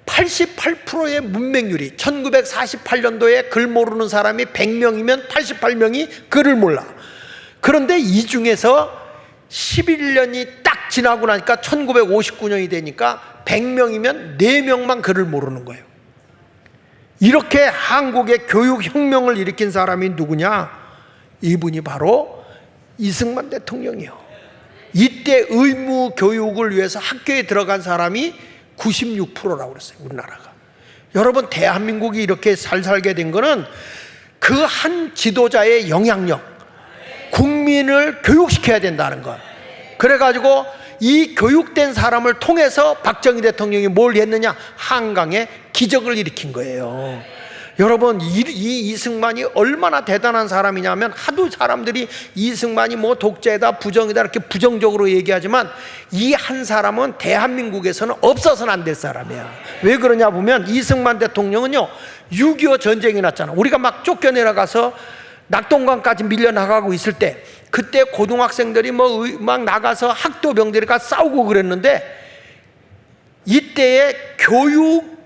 88%의 문맹률이, 1948년도에 글 모르는 사람이 100명이면 88명이 글을 몰라. 그런데 이 중에서 11년이 딱 지나고 나니까 1959년이 되니까 100명이면 4명만 글을 모르는 거예요. 이렇게 한국의 교육혁명을 일으킨 사람이 누구냐? 이분이 바로 이승만 대통령이요. 이때 의무교육을 위해서 학교에 들어간 사람이 96%라고 그랬어요, 우리나라가. 여러분, 대한민국이 이렇게 잘 살게 된 거는 그 한 지도자의 영향력, 국민을 교육시켜야 된다는 것. 그래가지고 이 교육된 사람을 통해서 박정희 대통령이 뭘 했느냐? 한강에 기적을 일으킨 거예요. 여러분, 이승만이 얼마나 대단한 사람이냐면, 하도 사람들이 이승만이 뭐 독재다, 부정이다 이렇게 부정적으로 얘기하지만, 이 한 사람은 대한민국에서는 없어서는 안 될 사람이야. 왜 그러냐 보면, 이승만 대통령은요, 6.25 전쟁이 났잖아. 우리가 막 쫓겨내려가서 낙동강까지 밀려나가고 있을 때, 그때 고등학생들이 막 나가서 학도병들이 싸우고 그랬는데, 이때의 교육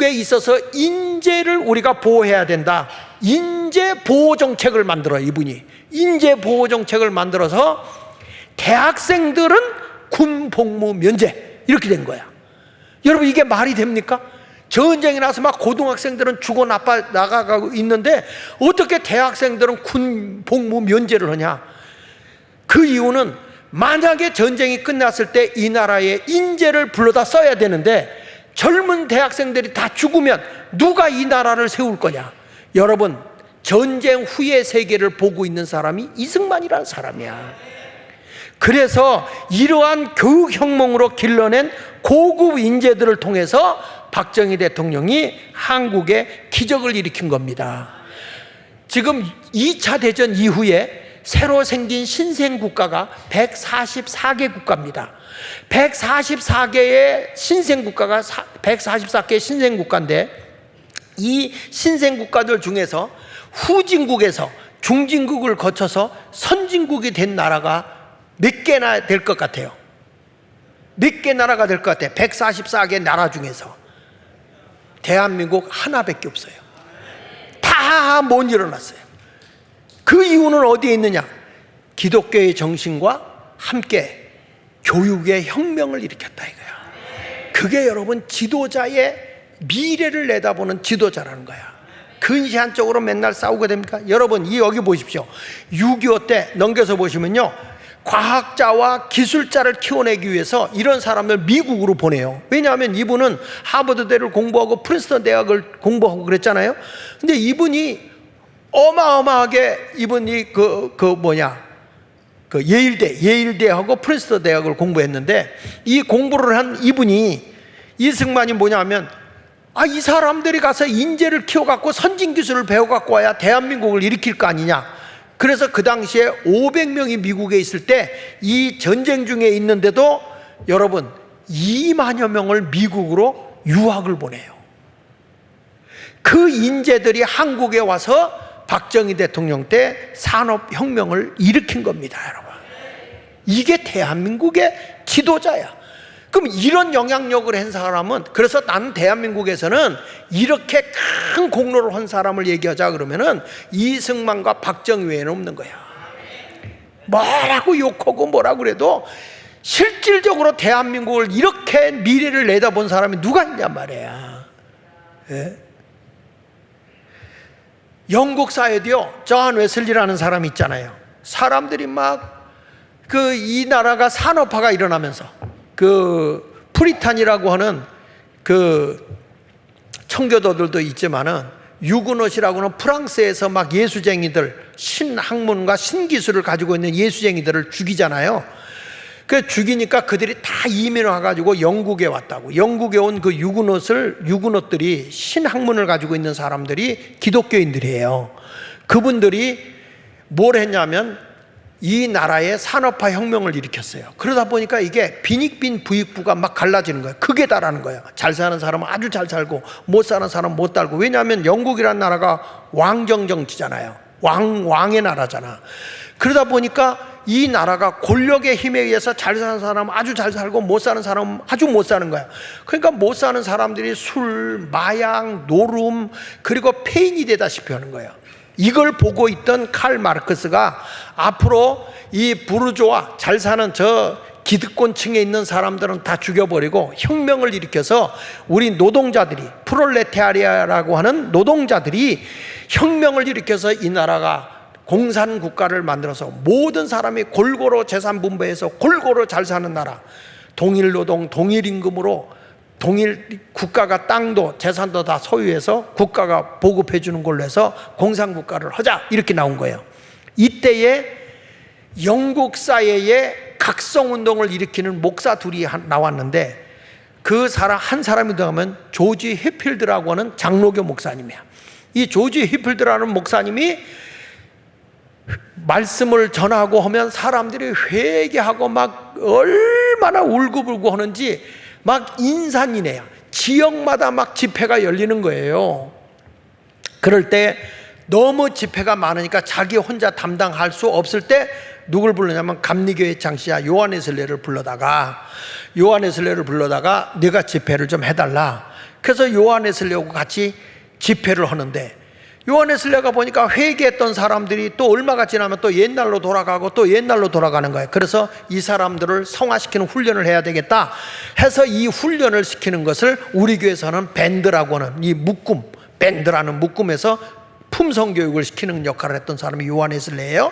있어서 인재를 우리가 보호해야 된다. 인재 보호 정책을 만들어요. 이분이 인재 보호 정책을 만들어서 대학생들은 군 복무 면제 이렇게 된 거야. 여러분, 이게 말이 됩니까? 전쟁이 나서 막 고등학생들은 죽어 나가고 있는데 어떻게 대학생들은 군 복무 면제를 하냐? 그 이유는 만약에 전쟁이 끝났을 때 이 나라의 인재를 불러다 써야 되는데 젊은 대학생들이 다 죽으면 누가 이 나라를 세울 거냐? 여러분, 전쟁 후의 세계를 보고 있는 사람이 이승만이라는 사람이야. 그래서 이러한 교육혁명으로 길러낸 고급 인재들을 통해서 박정희 대통령이 한국에 기적을 일으킨 겁니다. 지금 2차 대전 이후에 새로 생긴 신생국가가 144개 국가입니다. 144개의 신생국가가 144개의 신생국가인데 이 신생국가들 중에서 후진국에서 중진국을 거쳐서 선진국이 된 나라가 몇 개나 될 것 같아요? 몇 개 나라가 될 것 같아요? 144개 나라 중에서 대한민국 하나밖에 없어요. 다 못 일어났어요. 그 이유는 어디에 있느냐? 기독교의 정신과 함께 교육의 혁명을 일으켰다 이거야. 그게 여러분 지도자의 미래를 내다보는 지도자라는 거야. 근시안적으로 맨날 싸우게 됩니까? 여러분, 여기 보십시오. 6.25 때 넘겨서 보시면요, 과학자와 기술자를 키워내기 위해서 이런 사람들 미국으로 보내요. 왜냐하면 이분은 하버드대를 공부하고 프린스턴 대학을 공부하고 그랬잖아요. 근데 이분이 어마어마하게 이분이 예일대하고 프린스턴 대학을 공부했는데 이 공부를 한 이분이 이승만이 뭐냐면 이 사람들이 가서 인재를 키워갖고 선진 기술을 배워갖고 와야 대한민국을 일으킬 거 아니냐. 그래서 그 당시에 500명이 미국에 있을 때 이 전쟁 중에 있는데도 여러분 2만여 명을 미국으로 유학을 보내요. 그 인재들이 한국에 와서 박정희 대통령 때 산업혁명을 일으킨 겁니다, 여러분. 이게 대한민국의 지도자야. 그럼 이런 영향력을 한 사람은, 그래서 나는 대한민국에서는 이렇게 큰 공로를 한 사람을 얘기하자 그러면은 이승만과 박정희 외에는 없는 거야. 뭐라고 욕하고 뭐라고 그래도 실질적으로 대한민국을 이렇게 미래를 내다본 사람이 누가 있냔 말이야. 예? 영국 사회도요, 존 웨슬리라는 사람이 있잖아요. 사람들이 막 이 나라가 산업화가 일어나면서 프리탄이라고 하는 청교도들도 있지만은 유그넛이라고는 프랑스에서 막 예수쟁이들, 신학문과 신기술을 가지고 있는 예수쟁이들을 죽이잖아요. 그 죽이니까 그들이 다 이민을 와가지고 영국에 왔다고. 영국에 온 그 유그넛들이 신학문을 가지고 있는 사람들이 기독교인들이에요. 그분들이 뭘 했냐면 이 나라의 산업화 혁명을 일으켰어요. 그러다 보니까 이게 빈익빈 부익부가 막 갈라지는 거예요. 극에 달하는 거예요. 잘 사는 사람은 아주 잘 살고 못 사는 사람은 못 살고. 왜냐하면 영국이라는 나라가 왕정 정치잖아요. 왕의 나라잖아. 그러다 보니까 이 나라가 권력의 힘에 의해서 잘 사는 사람은 아주 잘 살고 못 사는 사람은 아주 못 사는 거야. 그러니까 못 사는 사람들이 술, 마약, 노름, 그리고 폐인이 되다시피 하는 거예요. 이걸 보고 있던 칼 마르크스가 앞으로 이 부르주아, 잘 사는 저 기득권층에 있는 사람들은 다 죽여버리고 혁명을 일으켜서 우리 노동자들이, 프롤레타리아라고 하는 노동자들이 혁명을 일으켜서 이 나라가 공산국가를 만들어서 모든 사람이 골고루 재산 분배해서 골고루 잘 사는 나라, 동일노동, 동일임금으로 동일 국가가 땅도 재산도 다 소유해서 국가가 보급해 주는 걸로 해서 공산국가를 하자, 이렇게 나온 거예요. 이때에 영국 사회에 각성운동을 일으키는 목사 둘이 나왔는데 그 사람 한 사람이 들어가면 조지 해필드라고 하는 장로교 목사님이야. 이 조지 해필드라는 목사님이 말씀을 전하고 하면 사람들이 회개하고 막 얼마나 울고불고 하는지 막 인산이네요. 지역마다 막 집회가 열리는 거예요. 그럴 때 너무 집회가 많으니까 자기 혼자 담당할 수 없을 때 누굴 불렀냐면 감리교회 장씨야 요한웨슬레를 불러다가 네가 집회를 좀 해달라. 그래서 요한웨슬레하고 같이 집회를 하는데, 요한웨슬레가 보니까 회개했던 사람들이 또 얼마가 지나면 또 옛날로 돌아가고 또 옛날로 돌아가는 거예요. 그래서 이 사람들을 성화시키는 훈련을 해야 되겠다 해서 이 훈련을 시키는 것을 우리 교회에서는 밴드라고 하는 이 묶음, 밴드라는 묶음에서 품성교육을 시키는 역할을 했던 사람이 요한웨슬레예요.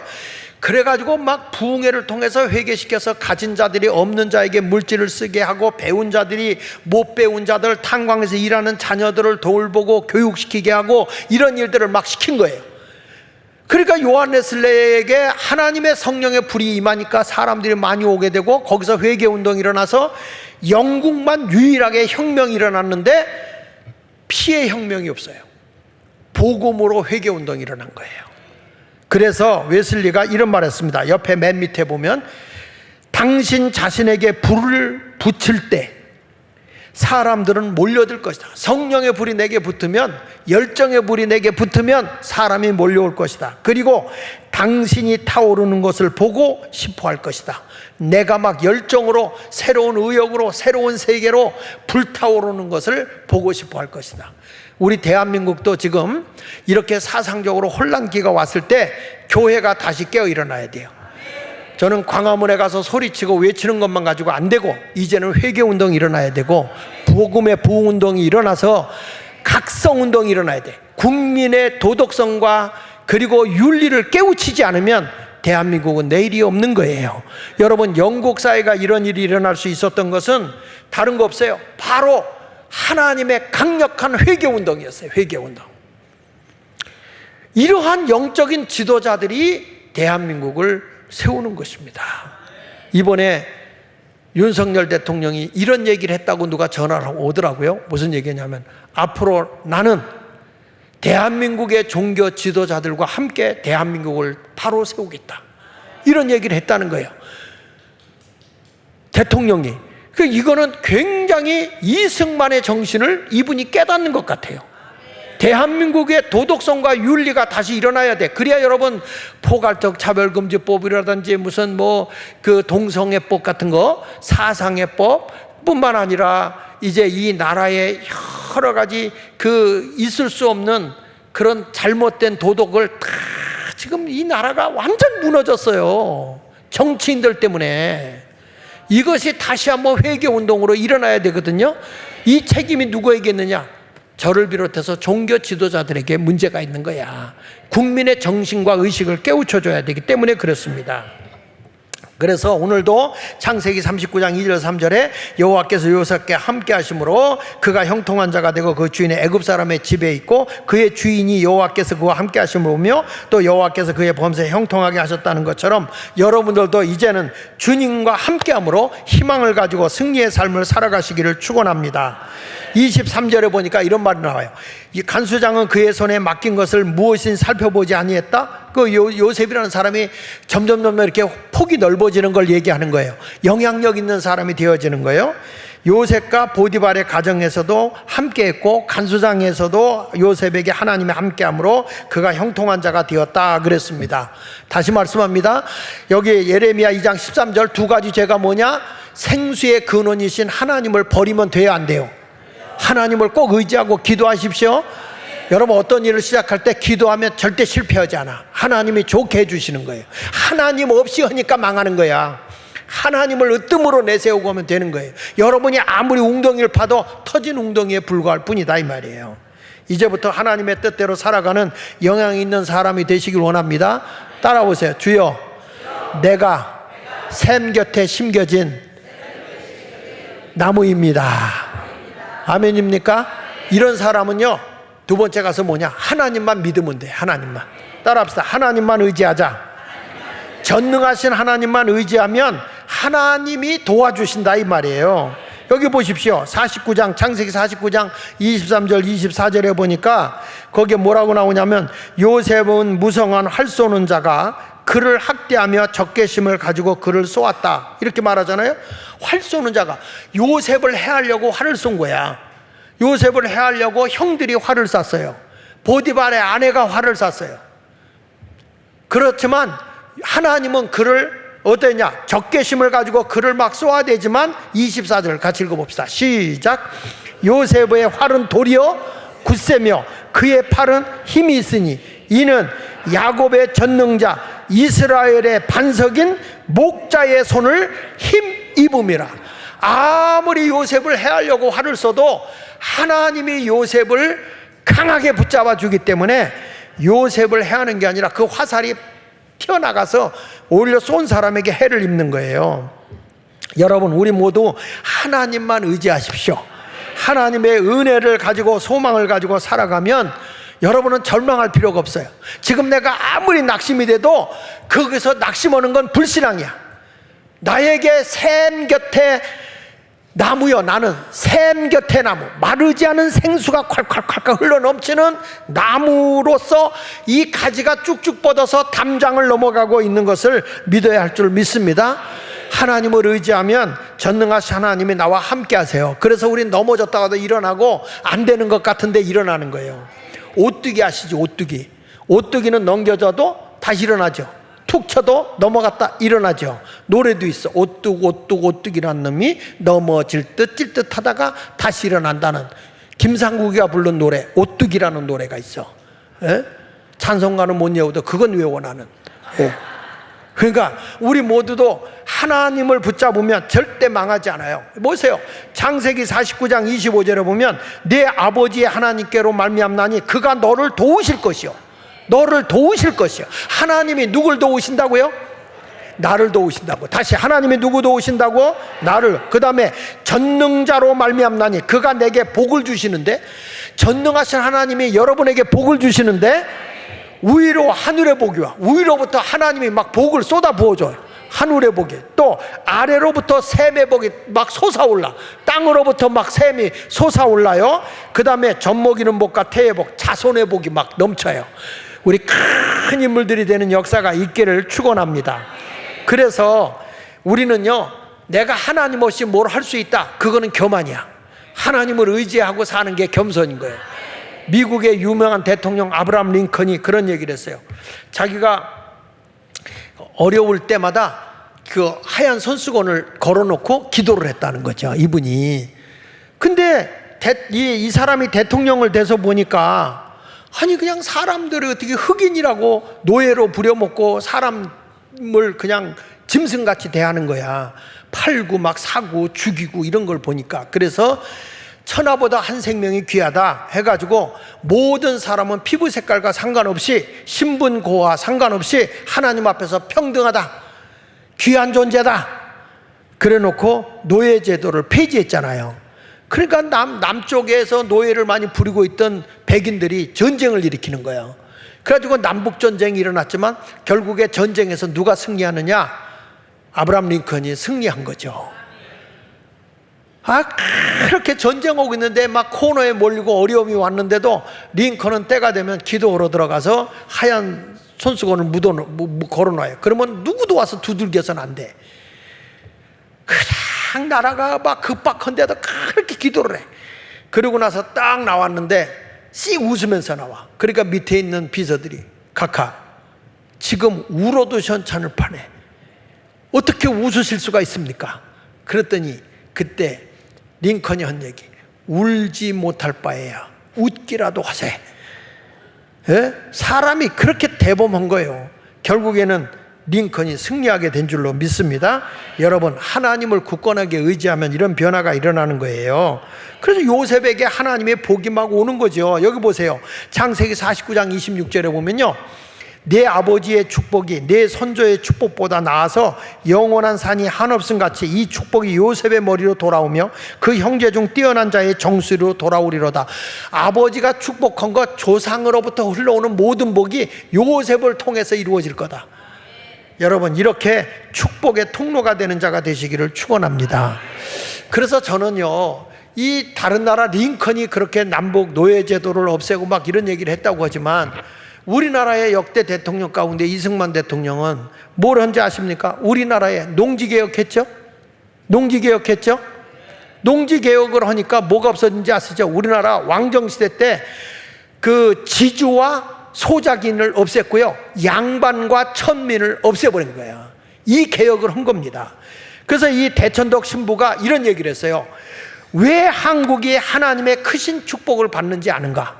그래가지고 막 부흥회를 통해서 회개시켜서 가진 자들이 없는 자에게 물질을 쓰게 하고, 배운 자들이 못 배운 자들, 탄광에서 일하는 자녀들을 돌보고 교육시키게 하고, 이런 일들을 막 시킨 거예요. 그러니까 요한웨슬레에게 하나님의 성령의 불이 임하니까 사람들이 많이 오게 되고, 거기서 회개운동이 일어나서 영국만 유일하게 혁명이 일어났는데 피해 혁명이 없어요. 복음으로 회개운동이 일어난 거예요. 그래서 웨슬리가 이런 말 했습니다. 옆에 맨 밑에 보면, 당신 자신에게 불을 붙일 때 사람들은 몰려들 것이다. 성령의 불이 내게 붙으면, 열정의 불이 내게 붙으면 사람이 몰려올 것이다. 그리고 당신이 타오르는 것을 보고 싶어 할 것이다. 내가 막 열정으로, 새로운 의욕으로, 새로운 세계로 불타오르는 것을 보고 싶어 할 것이다. 우리 대한민국도 지금 이렇게 사상적으로 혼란기가 왔을 때 교회가 다시 깨어 일어나야 돼요. 저는 광화문에 가서 소리치고 외치는 것만 가지고 안 되고, 이제는 회개운동이 일어나야 되고, 복음의 부흥운동이 일어나서 각성운동이 일어나야 돼. 국민의 도덕성과 그리고 윤리를 깨우치지 않으면 대한민국은 내일이 없는 거예요. 여러분, 영국 사회가 이런 일이 일어날 수 있었던 것은 다른 거 없어요. 바로 하나님의 강력한 회개운동이었어요. 회개운동. 이러한 영적인 지도자들이 대한민국을 세우는 것입니다. 이번에 윤석열 대통령이 이런 얘기를 했다고 누가 전화를 오더라고요. 무슨 얘기냐면, 앞으로 나는 대한민국의 종교 지도자들과 함께 대한민국을 바로 세우겠다, 이런 얘기를 했다는 거예요. 대통령이. 이거는 굉장히 이승만의 정신을 이분이 깨닫는 것 같아요. 대한민국의 도덕성과 윤리가 다시 일어나야 돼. 그래야 여러분, 포괄적 차별금지법이라든지 무슨 그 동성애법 같은 거, 사상애법 뿐만 아니라 이제 이 나라에 여러 가지 그 있을 수 없는 그런 잘못된 도덕을 다, 지금 이 나라가 완전 무너졌어요. 정치인들 때문에. 이것이 다시 한번 회개운동으로 일어나야 되거든요. 이 책임이 누구에게 있느냐? 저를 비롯해서 종교 지도자들에게 문제가 있는 거야. 국민의 정신과 의식을 깨우쳐줘야 되기 때문에 그렇습니다. 그래서 오늘도 창세기 39장 2절 3절에 여호와께서 요셉과 함께 하심으로 그가 형통한 자가 되고 그 주인의 애굽 사람의 집에 있고 그의 주인이 여호와께서 그와 함께 하심을 보며 또 여호와께서 그의 범사에 형통하게 하셨다는 것처럼 여러분들도 이제는 주님과 함께함으로 희망을 가지고 승리의 삶을 살아가시기를 축원합니다. 23절에 보니까 이런 말이 나와요. 이 간수장은 그의 손에 맡긴 것을 무엇인 살펴보지 아니했다? 그 요셉이라는 사람이 점점 이렇게 폭이 넓어지는 걸 얘기하는 거예요. 영향력 있는 사람이 되어지는 거예요. 요셉과 보디발의 가정에서도 함께했고 간수장에서도 요셉에게 하나님이 함께함으로 그가 형통한 자가 되었다 그랬습니다. 다시 말씀합니다. 여기 예레미야 2장 13절 두 가지 죄가 뭐냐? 생수의 근원이신 하나님을 버리면 돼요, 안 돼요? 하나님을 꼭 의지하고 기도하십시오. 여러분, 어떤 일을 시작할 때 기도하면 절대 실패하지 않아. 하나님이 좋게 해주시는 거예요. 하나님 없이 하니까 망하는 거야. 하나님을 으뜸으로 내세우고 하면 되는 거예요. 여러분이 아무리 웅덩이를 파도 터진 웅덩이에 불과할 뿐이다, 이 말이에요. 이제부터 하나님의 뜻대로 살아가는 영향 있는 사람이 되시길 원합니다. 따라오세요. 주여, 내가 샘 곁에 심겨진 나무입니다. 아멘입니까? 이런 사람은요, 두 번째 가서 뭐냐? 하나님만 믿으면 돼. 하나님만. 따라합시다. 하나님만 의지하자. 전능하신 하나님만 의지하면 하나님이 도와주신다, 이 말이에요. 여기 보십시오. 49장, 창세기 49장 23절 24절에 보니까 거기에 뭐라고 나오냐면, 요셉은 무성한 활 쏘는 자가 그를 학대하며 적개심을 가지고 그를 쏘았다, 이렇게 말하잖아요. 활 쏘는 자가 요셉을 해하려고 활을 쏜 거야. 요셉을 해하려고 형들이 활을 쐈어요. 보디발의 아내가 활을 쐈어요. 그렇지만 하나님은 그를 어떠냐? 적개심을 가지고 그를 막 쏘아대지만 24절 같이 읽어봅시다. 시작. 요셉의 활은 도리어 굳세며 그의 팔은 힘이 있으니 이는 야곱의 전능자 이스라엘의 반석인 목자의 손을 힘입음이라. 아무리 요셉을 해하려고 활을 쏘도 하나님이 요셉을 강하게 붙잡아 주기 때문에 요셉을 해하는 게 아니라 그 화살이 튀어나가서 오히려 쏜 사람에게 해를 입는 거예요. 여러분, 우리 모두 하나님만 의지하십시오. 하나님의 은혜를 가지고 소망을 가지고 살아가면 여러분은 절망할 필요가 없어요. 지금 내가 아무리 낙심이 돼도 거기서 낙심하는 건 불신앙이야. 나에게 샘 곁에 나무여, 나는 샘 곁에 나무, 마르지 않은 생수가 콸콸콸콸 흘러넘치는 나무로서 이 가지가 쭉쭉 뻗어서 담장을 넘어가고 있는 것을 믿어야 할 줄 믿습니다. 하나님을 의지하면 전능하신 하나님이 나와 함께 하세요. 그래서 우린 넘어졌다가도 일어나고 안 되는 것 같은데 일어나는 거예요. 오뚜기 아시죠? 오뚜기. 오뚜기는 넘겨져도 다시 일어나죠. 툭 쳐도 넘어갔다 일어나죠. 노래도 있어. 오뚝 오뚝 오뚝이라는 놈이 넘어질 듯 찔 듯 하다가 다시 일어난다는, 김상국이가 부른 노래 오뚝이라는 노래가 있어. 예? 찬송가는 못 외워도 그건 외워 나는. 예. 그러니까 우리 모두도 하나님을 붙잡으면 절대 망하지 않아요. 보세요. 창세기 49장 25절에 보면 내 아버지의 하나님께로 말미암나니 그가 너를 도우실 것이요, 너를 도우실 것이요. 하나님이 누굴 도우신다고요? 나를 도우신다고. 다시, 하나님이 누구 도우신다고? 나를. 그 다음에 전능자로 말미암나니 그가 내게 복을 주시는데, 전능하신 하나님이 여러분에게 복을 주시는데 위로 하늘의 복이와 위로부터 하나님이 막 복을 쏟아 부어줘요. 하늘의 복이, 또 아래로부터 샘의 복이 막 솟아올라. 땅으로부터 막 샘이 솟아올라요. 그 다음에 젖먹이는 복과 태의 복, 자손의 복이 막 넘쳐요. 우리 큰 인물들이 되는 역사가 있기를 축원합니다. 그래서 우리는요, 내가 하나님 없이 뭘 할 수 있다, 그거는 교만이야. 하나님을 의지하고 사는 게 겸손인 거예요. 미국의 유명한 대통령 아브라함 링컨이 그런 얘기를 했어요. 자기가 어려울 때마다 그 하얀 손수건을 걸어놓고 기도를 했다는 거죠, 이분이. 근데 이 사람이 대통령을 돼서 보니까, 아니 그냥 사람들이 어떻게 흑인이라고 노예로 부려먹고 사람을 그냥 짐승같이 대하는 거야. 팔고 막 사고 죽이고 이런 걸 보니까. 그래서 천하보다 한 생명이 귀하다 해가지고 모든 사람은 피부 색깔과 상관없이, 신분고와 상관없이 하나님 앞에서 평등하다, 귀한 존재다, 그래놓고 노예제도를 폐지했잖아요. 그러니까 남쪽에서 노예를 많이 부리고 있던 백인들이 전쟁을 일으키는 거예요. 그래가지고 남북전쟁이 일어났지만 결국에 전쟁에서 누가 승리하느냐? 아브라함 링컨이 승리한 거죠. 그렇게 전쟁하고 있는데 막 코너에 몰리고 어려움이 왔는데도 링컨은 때가 되면 기도하러 들어가서 하얀 손수건을 걸어놔요. 그러면 누구도 와서 두들겨서는 안 돼. 그냥 나라가 막 급박한데도 그렇게 기도를 해. 그러고 나서 딱 나왔는데 씩 웃으면서 나와. 그러니까 밑에 있는 비서들이, 각하 지금 울어도 현찬을 파네, 어떻게 웃으실 수가 있습니까? 그랬더니 그때 링컨이 한 얘기, 울지 못할 바에야 웃기라도 하세. 예? 사람이 그렇게 대범한 거예요. 결국에는 링컨이 승리하게 된 줄로 믿습니다. 여러분, 하나님을 굳건하게 의지하면 이런 변화가 일어나는 거예요. 그래서 요셉에게 하나님의 복이 막 오는 거죠. 여기 보세요. 창세기 49장 26절에 보면요, 내 아버지의 축복이 내 선조의 축복보다 나아서 영원한 산이 한없음 같이 이 축복이 요셉의 머리로 돌아오며 그 형제 중 뛰어난 자의 정수리로 돌아오리로다. 아버지가 축복한 것, 조상으로부터 흘러오는 모든 복이 요셉을 통해서 이루어질 거다. 여러분, 이렇게 축복의 통로가 되는 자가 되시기를 축원합니다. 그래서 저는요, 이 다른 나라 링컨이 그렇게 남북 노예제도를 없애고 막 이런 얘기를 했다고 하지만, 우리나라의 역대 대통령 가운데 이승만 대통령은 뭘 한지 아십니까? 우리나라에 농지개혁했죠? 농지개혁했죠? 농지개혁을 하니까 뭐가 없어진지 아시죠? 우리나라 왕정시대 때 그 지주와 소작인을 없앴고요, 양반과 천민을 없애버린 거야. 이 개혁을 한 겁니다. 그래서 이 대천덕 신부가 이런 얘기를 했어요. 왜 한국이 하나님의 크신 축복을 받는지 아는가?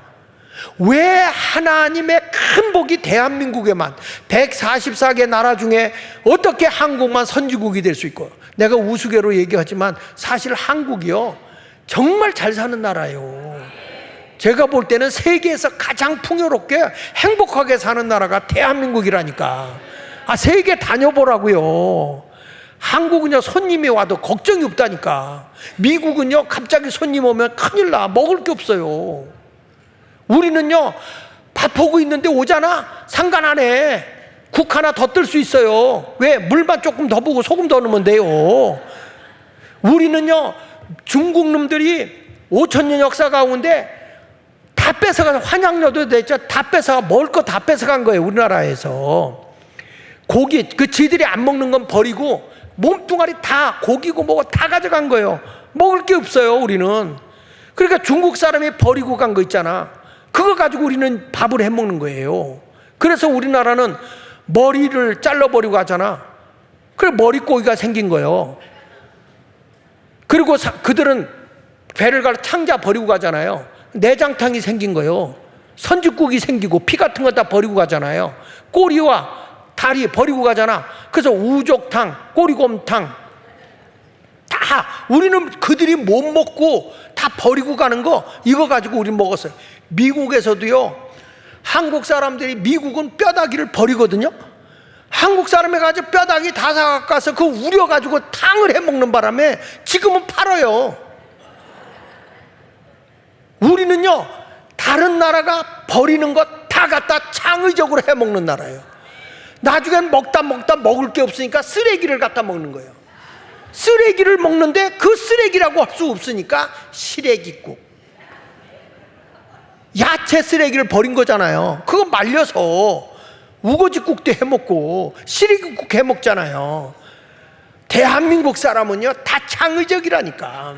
왜 하나님의 큰 복이 대한민국에만 144개 나라 중에 어떻게 한국만 선진국이 될 수 있고, 내가 우스개로 얘기하지만 사실 한국이요 정말 잘 사는 나라예요. 제가 볼 때는 세계에서 가장 풍요롭게 행복하게 사는 나라가 대한민국이라니까. 세계 다녀보라고요. 한국은요 손님이 와도 걱정이 없다니까. 미국은요 갑자기 손님 오면 큰일 나, 먹을 게 없어요. 우리는요 밥 보고 있는데 오잖아, 상관 안 해. 국 하나 더 뜰 수 있어요. 왜? 물만 조금 더 부고 소금 더 넣으면 돼요. 우리는요 중국 놈들이 5,000년 역사 가운데 다 뺏어가, 환양료도 됐죠, 다 뺏어가, 먹을 거 다 뺏어간 거예요. 우리나라에서 고기, 그 지들이 안 먹는 건 버리고 몸뚱아리 다 고기고 뭐고 다 가져간 거예요. 먹을 게 없어요 우리는. 그러니까 중국 사람이 버리고 간 거 있잖아, 그거 가지고 우리는 밥을 해먹는 거예요. 그래서 우리나라는 머리를 잘라버리고 하잖아. 그래 머리고기가 생긴 거예요. 그리고 그들은 배를 갈 창자 버리고 가잖아요. 내장탕이 생긴 거예요. 선짓국이 생기고 피 같은 거 다 버리고 가잖아요. 꼬리와 다리 버리고 가잖아. 그래서 우족탕, 꼬리곰탕 다 우리는 그들이 못 먹고 다 버리고 가는 거, 이거 가지고 우리 먹었어요. 미국에서도요 한국 사람들이, 미국은 뼈다귀를 버리거든요. 한국 사람이 가지고 뼈다귀 다 사가서 그거 우려가지고 탕을 해먹는 바람에 지금은 팔아요. 우리는요 다른 나라가 버리는 것 다 갖다 창의적으로 해먹는 나라예요. 나중엔 먹다 먹을 게 없으니까 쓰레기를 갖다 먹는 거예요. 쓰레기를 먹는데 그 쓰레기라고 할 수 없으니까 시래기국, 야채 쓰레기를 버린 거잖아요. 그거 말려서 우거지국도 해먹고 시래기국 해먹잖아요. 대한민국 사람은요 다 창의적이라니까.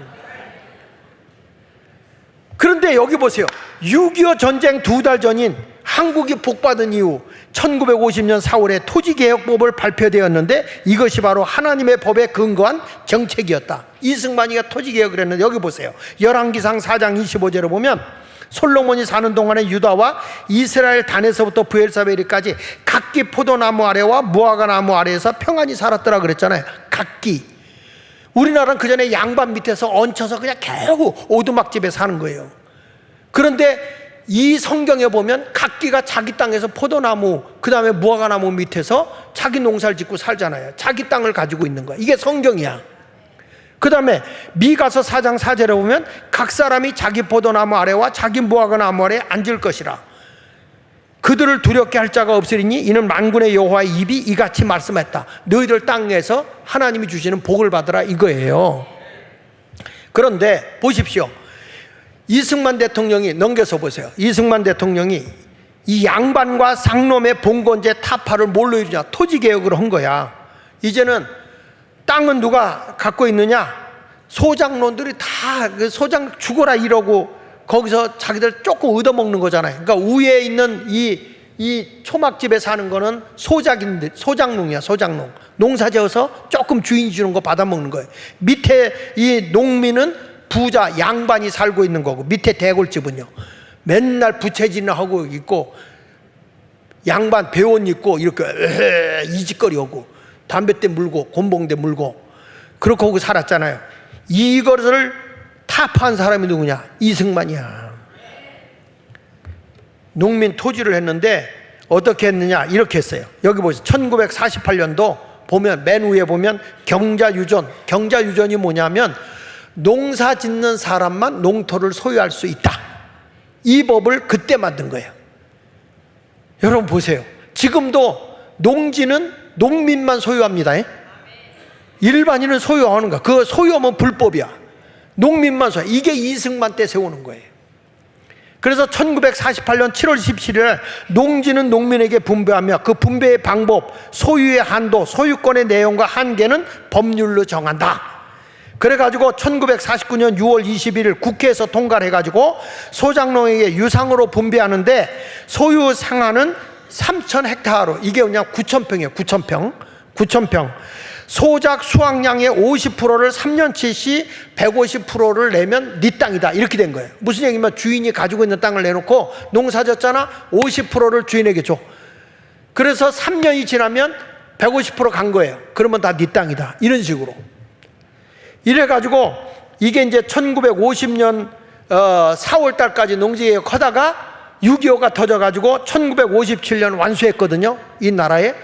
그런데 여기 보세요. 6.25 전쟁 2달 전인 한국이 복받은 이후 1950년 4월에 토지개혁법을 발표되었는데 이것이 바로 하나님의 법에 근거한 정책이었다. 이승만이가 토지개혁을 했는데 여기 보세요. 열왕기상 4장 25절을 보면 솔로몬이 사는 동안에 유다와 이스라엘 단에서부터 브엘사베리까지 각기 포도나무 아래와 무화과 나무 아래에서 평안히 살았더라 그랬잖아요. 각기. 우리나라는 그전에 양반 밑에서 얹혀서 그냥 겨우 오두막집에 사는 거예요. 그런데 이 성경에 보면 각기가 자기 땅에서 포도나무, 그 다음에 무화과나무 밑에서 자기 농사를 짓고 살잖아요. 자기 땅을 가지고 있는 거야. 이게 성경이야. 그 다음에 미가서 4장 4절에 보면 각 사람이 자기 포도나무 아래와 자기 무화과나무 아래에 앉을 것이라. 그들을 두렵게 할 자가 없으리니 이는 만군의 여호와의 입이 이같이 말씀했다. 너희들 땅에서 하나님이 주시는 복을 받으라, 이거예요. 그런데 보십시오. 이승만 대통령이, 넘겨서 보세요. 이승만 대통령이 이 양반과 상놈의 봉건제 타파를 뭘로 이루냐? 토지개혁을 한 거야. 이제는 땅은 누가 갖고 있느냐? 소장농들이 다 그 소장 죽어라 이러고 거기서 자기들 조금 얻어먹는 거잖아요. 그러니까 위에 있는 이 초막집에 사는 거는 소작인데, 소장농이야, 소장농. 농사 지어서 조금 주인이 주는 거 받아먹는 거예요. 밑에 이 농민은 부자, 양반이 살고 있는 거고, 밑에 대골집은요 맨날 부채질을 하고 있고, 양반 배원 있고 이렇게 이짓거리 하고 담뱃대 물고 곤봉대 물고 그렇게 하고 살았잖아요. 이것을 타파한 사람이 누구냐? 이승만이야. 농민 토지를 했는데 어떻게 했느냐? 이렇게 했어요. 여기 보세요. 1948년도 보면 맨 위에 보면 경자유전. 경자유전이 뭐냐면 농사 짓는 사람만 농토를 소유할 수 있다. 이 법을 그때 만든 거예요. 여러분 보세요. 지금도 농지는 농민만 소유합니다. 일반인은 소유하는 거야. 그거 소유하면 불법이야. 농민만 소유. 이게 이승만 때 세우는 거예요. 그래서 1948년 7월 17일 농지는 농민에게 분배하며 그 분배의 방법, 소유의 한도, 소유권의 내용과 한계는 법률로 정한다. 그래가지고 1949년 6월 21일 국회에서 통과를 해가지고 소작농에게 유상으로 분배하는데 소유 상한은 3,000헥타르로, 이게 그냥 9,000평이에요. 9,000평. 소작 수확량의 50%를 3년치 시 150%를 내면 네 땅이다, 이렇게 된 거예요. 무슨 얘기냐면 주인이 가지고 있는 땅을 내놓고 농사 졌잖아, 50%를 주인에게 줘. 그래서 3년이 지나면 150%간 거예요. 그러면 다 네 땅이다, 이런 식으로. 이래가지고 이게 이제 1950년 4월 달까지 농지개혁 하다가 6.25가 터져가지고 1957년 완수했거든요, 이 나라에.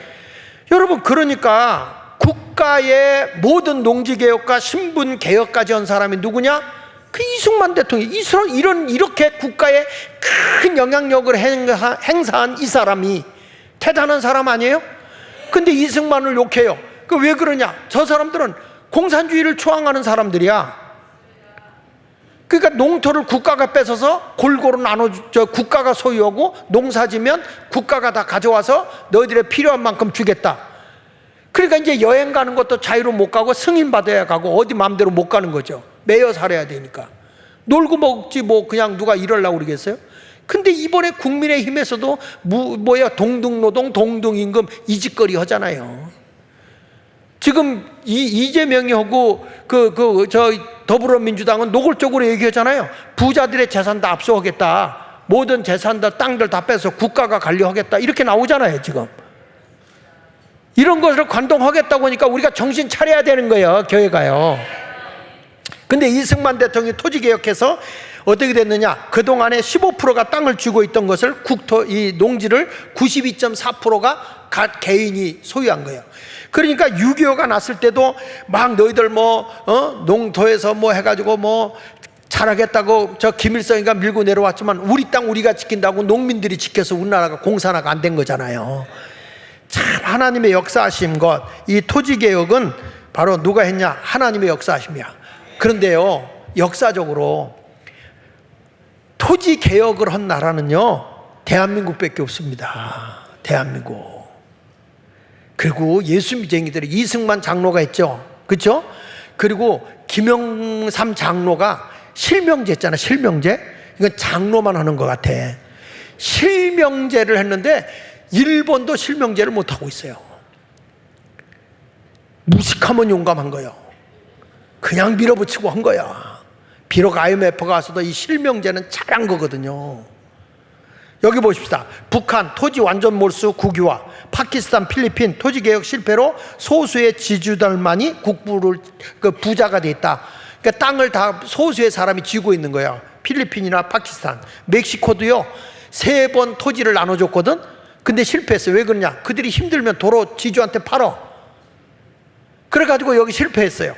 여러분, 그러니까 국가의 모든 농지개혁과 신분개혁까지 한 사람이 누구냐? 그 이승만 대통령. 이렇게 국가에 큰 영향력을 행사한 이 사람이 대단한 사람 아니에요? 근데 이승만을 욕해요. 그 왜 그러냐? 저 사람들은 공산주의를 추앙하는 사람들이야. 그러니까 농토를 국가가 뺏어서 골고루 국가가 소유하고 농사지면 국가가 다 가져와서 너희들의 필요한 만큼 주겠다. 그러니까 이제 여행 가는 것도 자유로 못 가고 승인 받아야 가고 어디 마음대로 못 가는 거죠. 매여 살아야 되니까. 놀고 먹지 뭐 그냥 누가 이러려고 그러겠어요? 근데 이번에 국민의힘에서도 동등노동, 동등임금 이 짓거리 하잖아요. 지금 이재명이 하고 더불어민주당은 노골적으로 얘기하잖아요. 부자들의 재산 다 압수하겠다. 모든 재산들, 땅들 다 빼서 국가가 관리하겠다. 이렇게 나오잖아요, 지금. 이런 것을 관동하겠다고 하니까 우리가 정신 차려야 되는 거예요, 교회가요. 근데 이승만 대통령이 토지개혁해서 어떻게 됐느냐? 그동안에 15%가 땅을 쥐고 있던 것을 이 농지를 92.4%가 각 개인이 소유한 거예요. 그러니까 6.25가 났을 때도 막 너희들 농토에서 해가지고 잘하겠다고 저 김일성이가 밀고 내려왔지만 우리 땅 우리가 지킨다고 농민들이 지켜서 우리나라가 공산화가 안 된 거잖아요. 참 하나님의 역사하심 것, 이 토지개혁은 바로 누가 했냐? 하나님의 역사하심이야. 그런데요, 역사적으로 토지개혁을 한 나라는요, 대한민국밖에 없습니다. 대한민국. 그리고 예수미쟁이들이 이승만 장로가 했죠, 그렇죠? 그리고 김영삼 장로가 실명제 했잖아. 실명제. 이건 장로만 하는 것 같아. 실명제를 했는데 일본도 실명제를 못하고 있어요. 무식하면 용감한 거예요. 그냥 밀어붙이고 한 거야. 비록 IMF가 와서도 이 실명제는 잘한 거거든요. 여기 보십시다. 북한 토지 완전 몰수 국유화, 파키스탄, 필리핀 토지개혁 실패로 소수의 지주들만이 부자가 돼 있다. 그러니까 땅을 다 소수의 사람이 쥐고 있는 거야. 필리핀이나 파키스탄, 멕시코도요 3번 토지를 나눠줬거든. 근데 실패했어요. 왜 그러냐? 그들이 힘들면 도로 지주한테 팔어. 그래가지고 여기 실패했어요.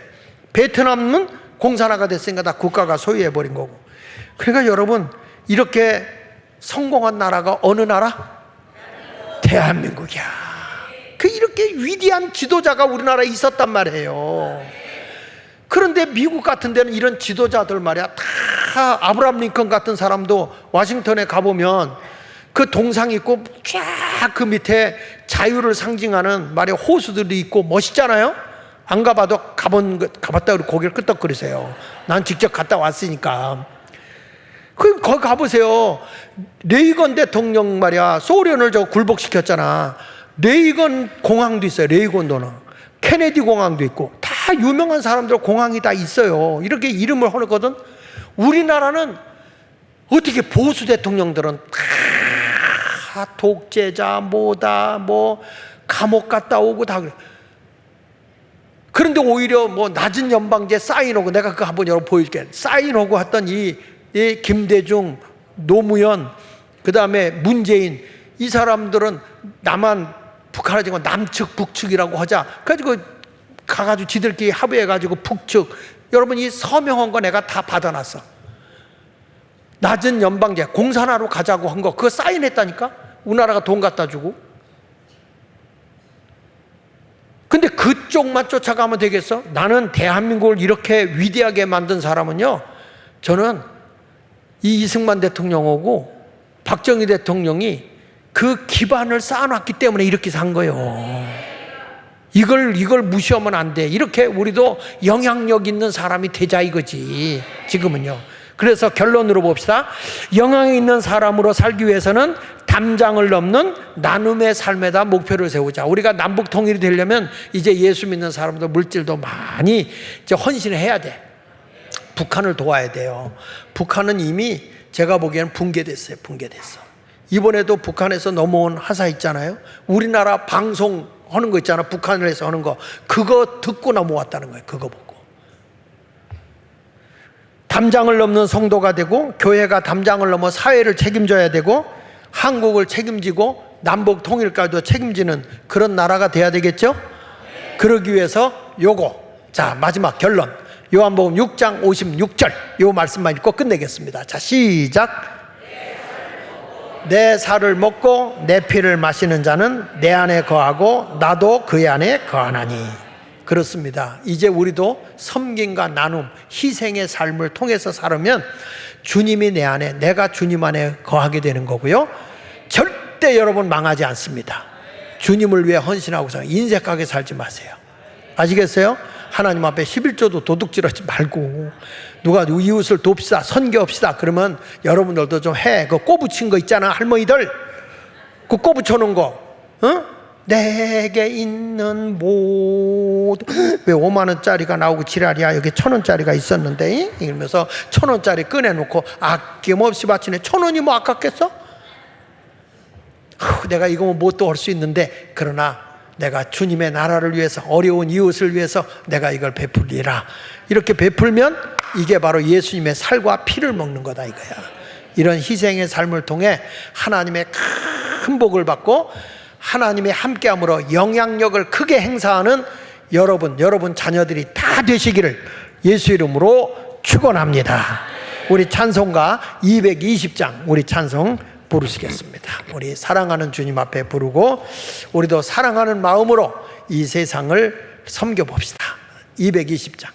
베트남은 공산화가 됐으니까 다 국가가 소유해버린 거고. 그러니까 여러분, 이렇게 성공한 나라가 어느 나라? 대한민국이야. 이렇게 위대한 지도자가 우리나라에 있었단 말이에요. 그런데 미국 같은 데는 이런 지도자들 말이야, 다 아브라함 링컨 같은 사람도 와싱턴에 가보면 그 동상 있고 쫙 그 밑에 자유를 상징하는 말이야 호수들이 있고 멋있잖아요. 안 가봐도 가봤다 그러고 고개를 끄덕거리세요. 난 직접 갔다 왔으니까. 거기 가보세요. 레이건 대통령 말이야, 소련을 굴복시켰잖아. 레이건 공항도 있어요. 레이건도는 케네디 공항도 있고 다 유명한 사람들 공항이 다 있어요. 이렇게 이름을 하거든. 우리나라는 어떻게 보수 대통령들은 다 독재자 감옥 갔다 오고 다 그래. 그런데 오히려 낮은 연방제 사인하고, 내가 그거 한번 여러분 보여줄게. 사인하고 했던 이 김대중, 노무현, 그 다음에 문재인, 이 사람들은 남한, 북한을 지금 남측, 북측이라고 하자. 그래가지고 가가지고 지들끼리 합의해가지고 북측, 여러분 이 서명한 거 내가 다 받아놨어. 낮은 연방제, 공산화로 가자고 한 거, 그거 사인했다니까? 우리나라가 돈 갖다 주고. 근데 그쪽만 쫓아가면 되겠어? 나는 대한민국을 이렇게 위대하게 만든 사람은요, 저는 이 이승만 대통령하고 박정희 대통령이 그 기반을 쌓아놨기 때문에 이렇게 산 거예요. 이걸 무시하면 안 돼. 이렇게 우리도 영향력 있는 사람이 되자 이거지. 지금은요. 그래서 결론으로 봅시다. 영향 있는 사람으로 살기 위해서는 담장을 넘는 나눔의 삶에다 목표를 세우자. 우리가 남북 통일이 되려면 이제 예수 믿는 사람도 물질도 많이 이제 헌신해야 돼. 북한을 도와야 돼요. 북한은 이미 제가 보기에는 붕괴됐어요. 붕괴됐어. 이번에도 북한에서 넘어온 하사 있잖아요. 우리나라 방송 하는 거 있잖아. 북한에서 하는 거. 그거 듣고 넘어왔다는 거예요. 그거 보고. 담장을 넘는 성도가 되고 교회가 담장을 넘어 사회를 책임져야 되고 한국을 책임지고 남북 통일까지도 책임지는 그런 나라가 돼야 되겠죠? 그러기 위해서 요거. 자, 마지막 결론. 요한복음 6장 56절 요 말씀만 읽고 끝내겠습니다. 자, 시작. 내 살을 먹고 내 피를 마시는 자는 내 안에 거하고 나도 그의 안에 거하나니. 그렇습니다. 이제 우리도 섬김과 나눔, 희생의 삶을 통해서 살으면 주님이 내 안에, 내가 주님 안에 거하게 되는 거고요. 절대 여러분 망하지 않습니다. 주님을 위해 헌신하고서 인색하게 살지 마세요. 아시겠어요? 하나님 앞에 11조도 도둑질하지 말고 누가 이웃을 돕시다, 선교합시다 그러면 여러분들도 좀 해. 그 꼬부친 거 있잖아, 할머니들. 그 꼬부쳐 놓은 거. 내게 있는 모든, 왜 5만 원짜리가 나오고 지랄이야. 여기 1,000원짜리가 있었는데 이러면서 1,000원짜리 꺼내놓고 아낌없이 바치네. 1,000원이 뭐 아깝겠어? 내가 이거 뭐 또 할 수 있는데, 그러나 내가 주님의 나라를 위해서, 어려운 이웃을 위해서 내가 이걸 베풀리라. 이렇게 베풀면 이게 바로 예수님의 살과 피를 먹는 거다 이거야. 이런 희생의 삶을 통해 하나님의 큰 복을 받고 하나님의 함께함으로 영향력을 크게 행사하는 여러분 자녀들이 다 되시기를 예수 이름으로 축원합니다. 우리 찬송가 220장 우리 찬송 부르시겠습니다. 우리 사랑하는 주님 앞에 부르고 우리도 사랑하는 마음으로 이 세상을 섬겨봅시다. 220장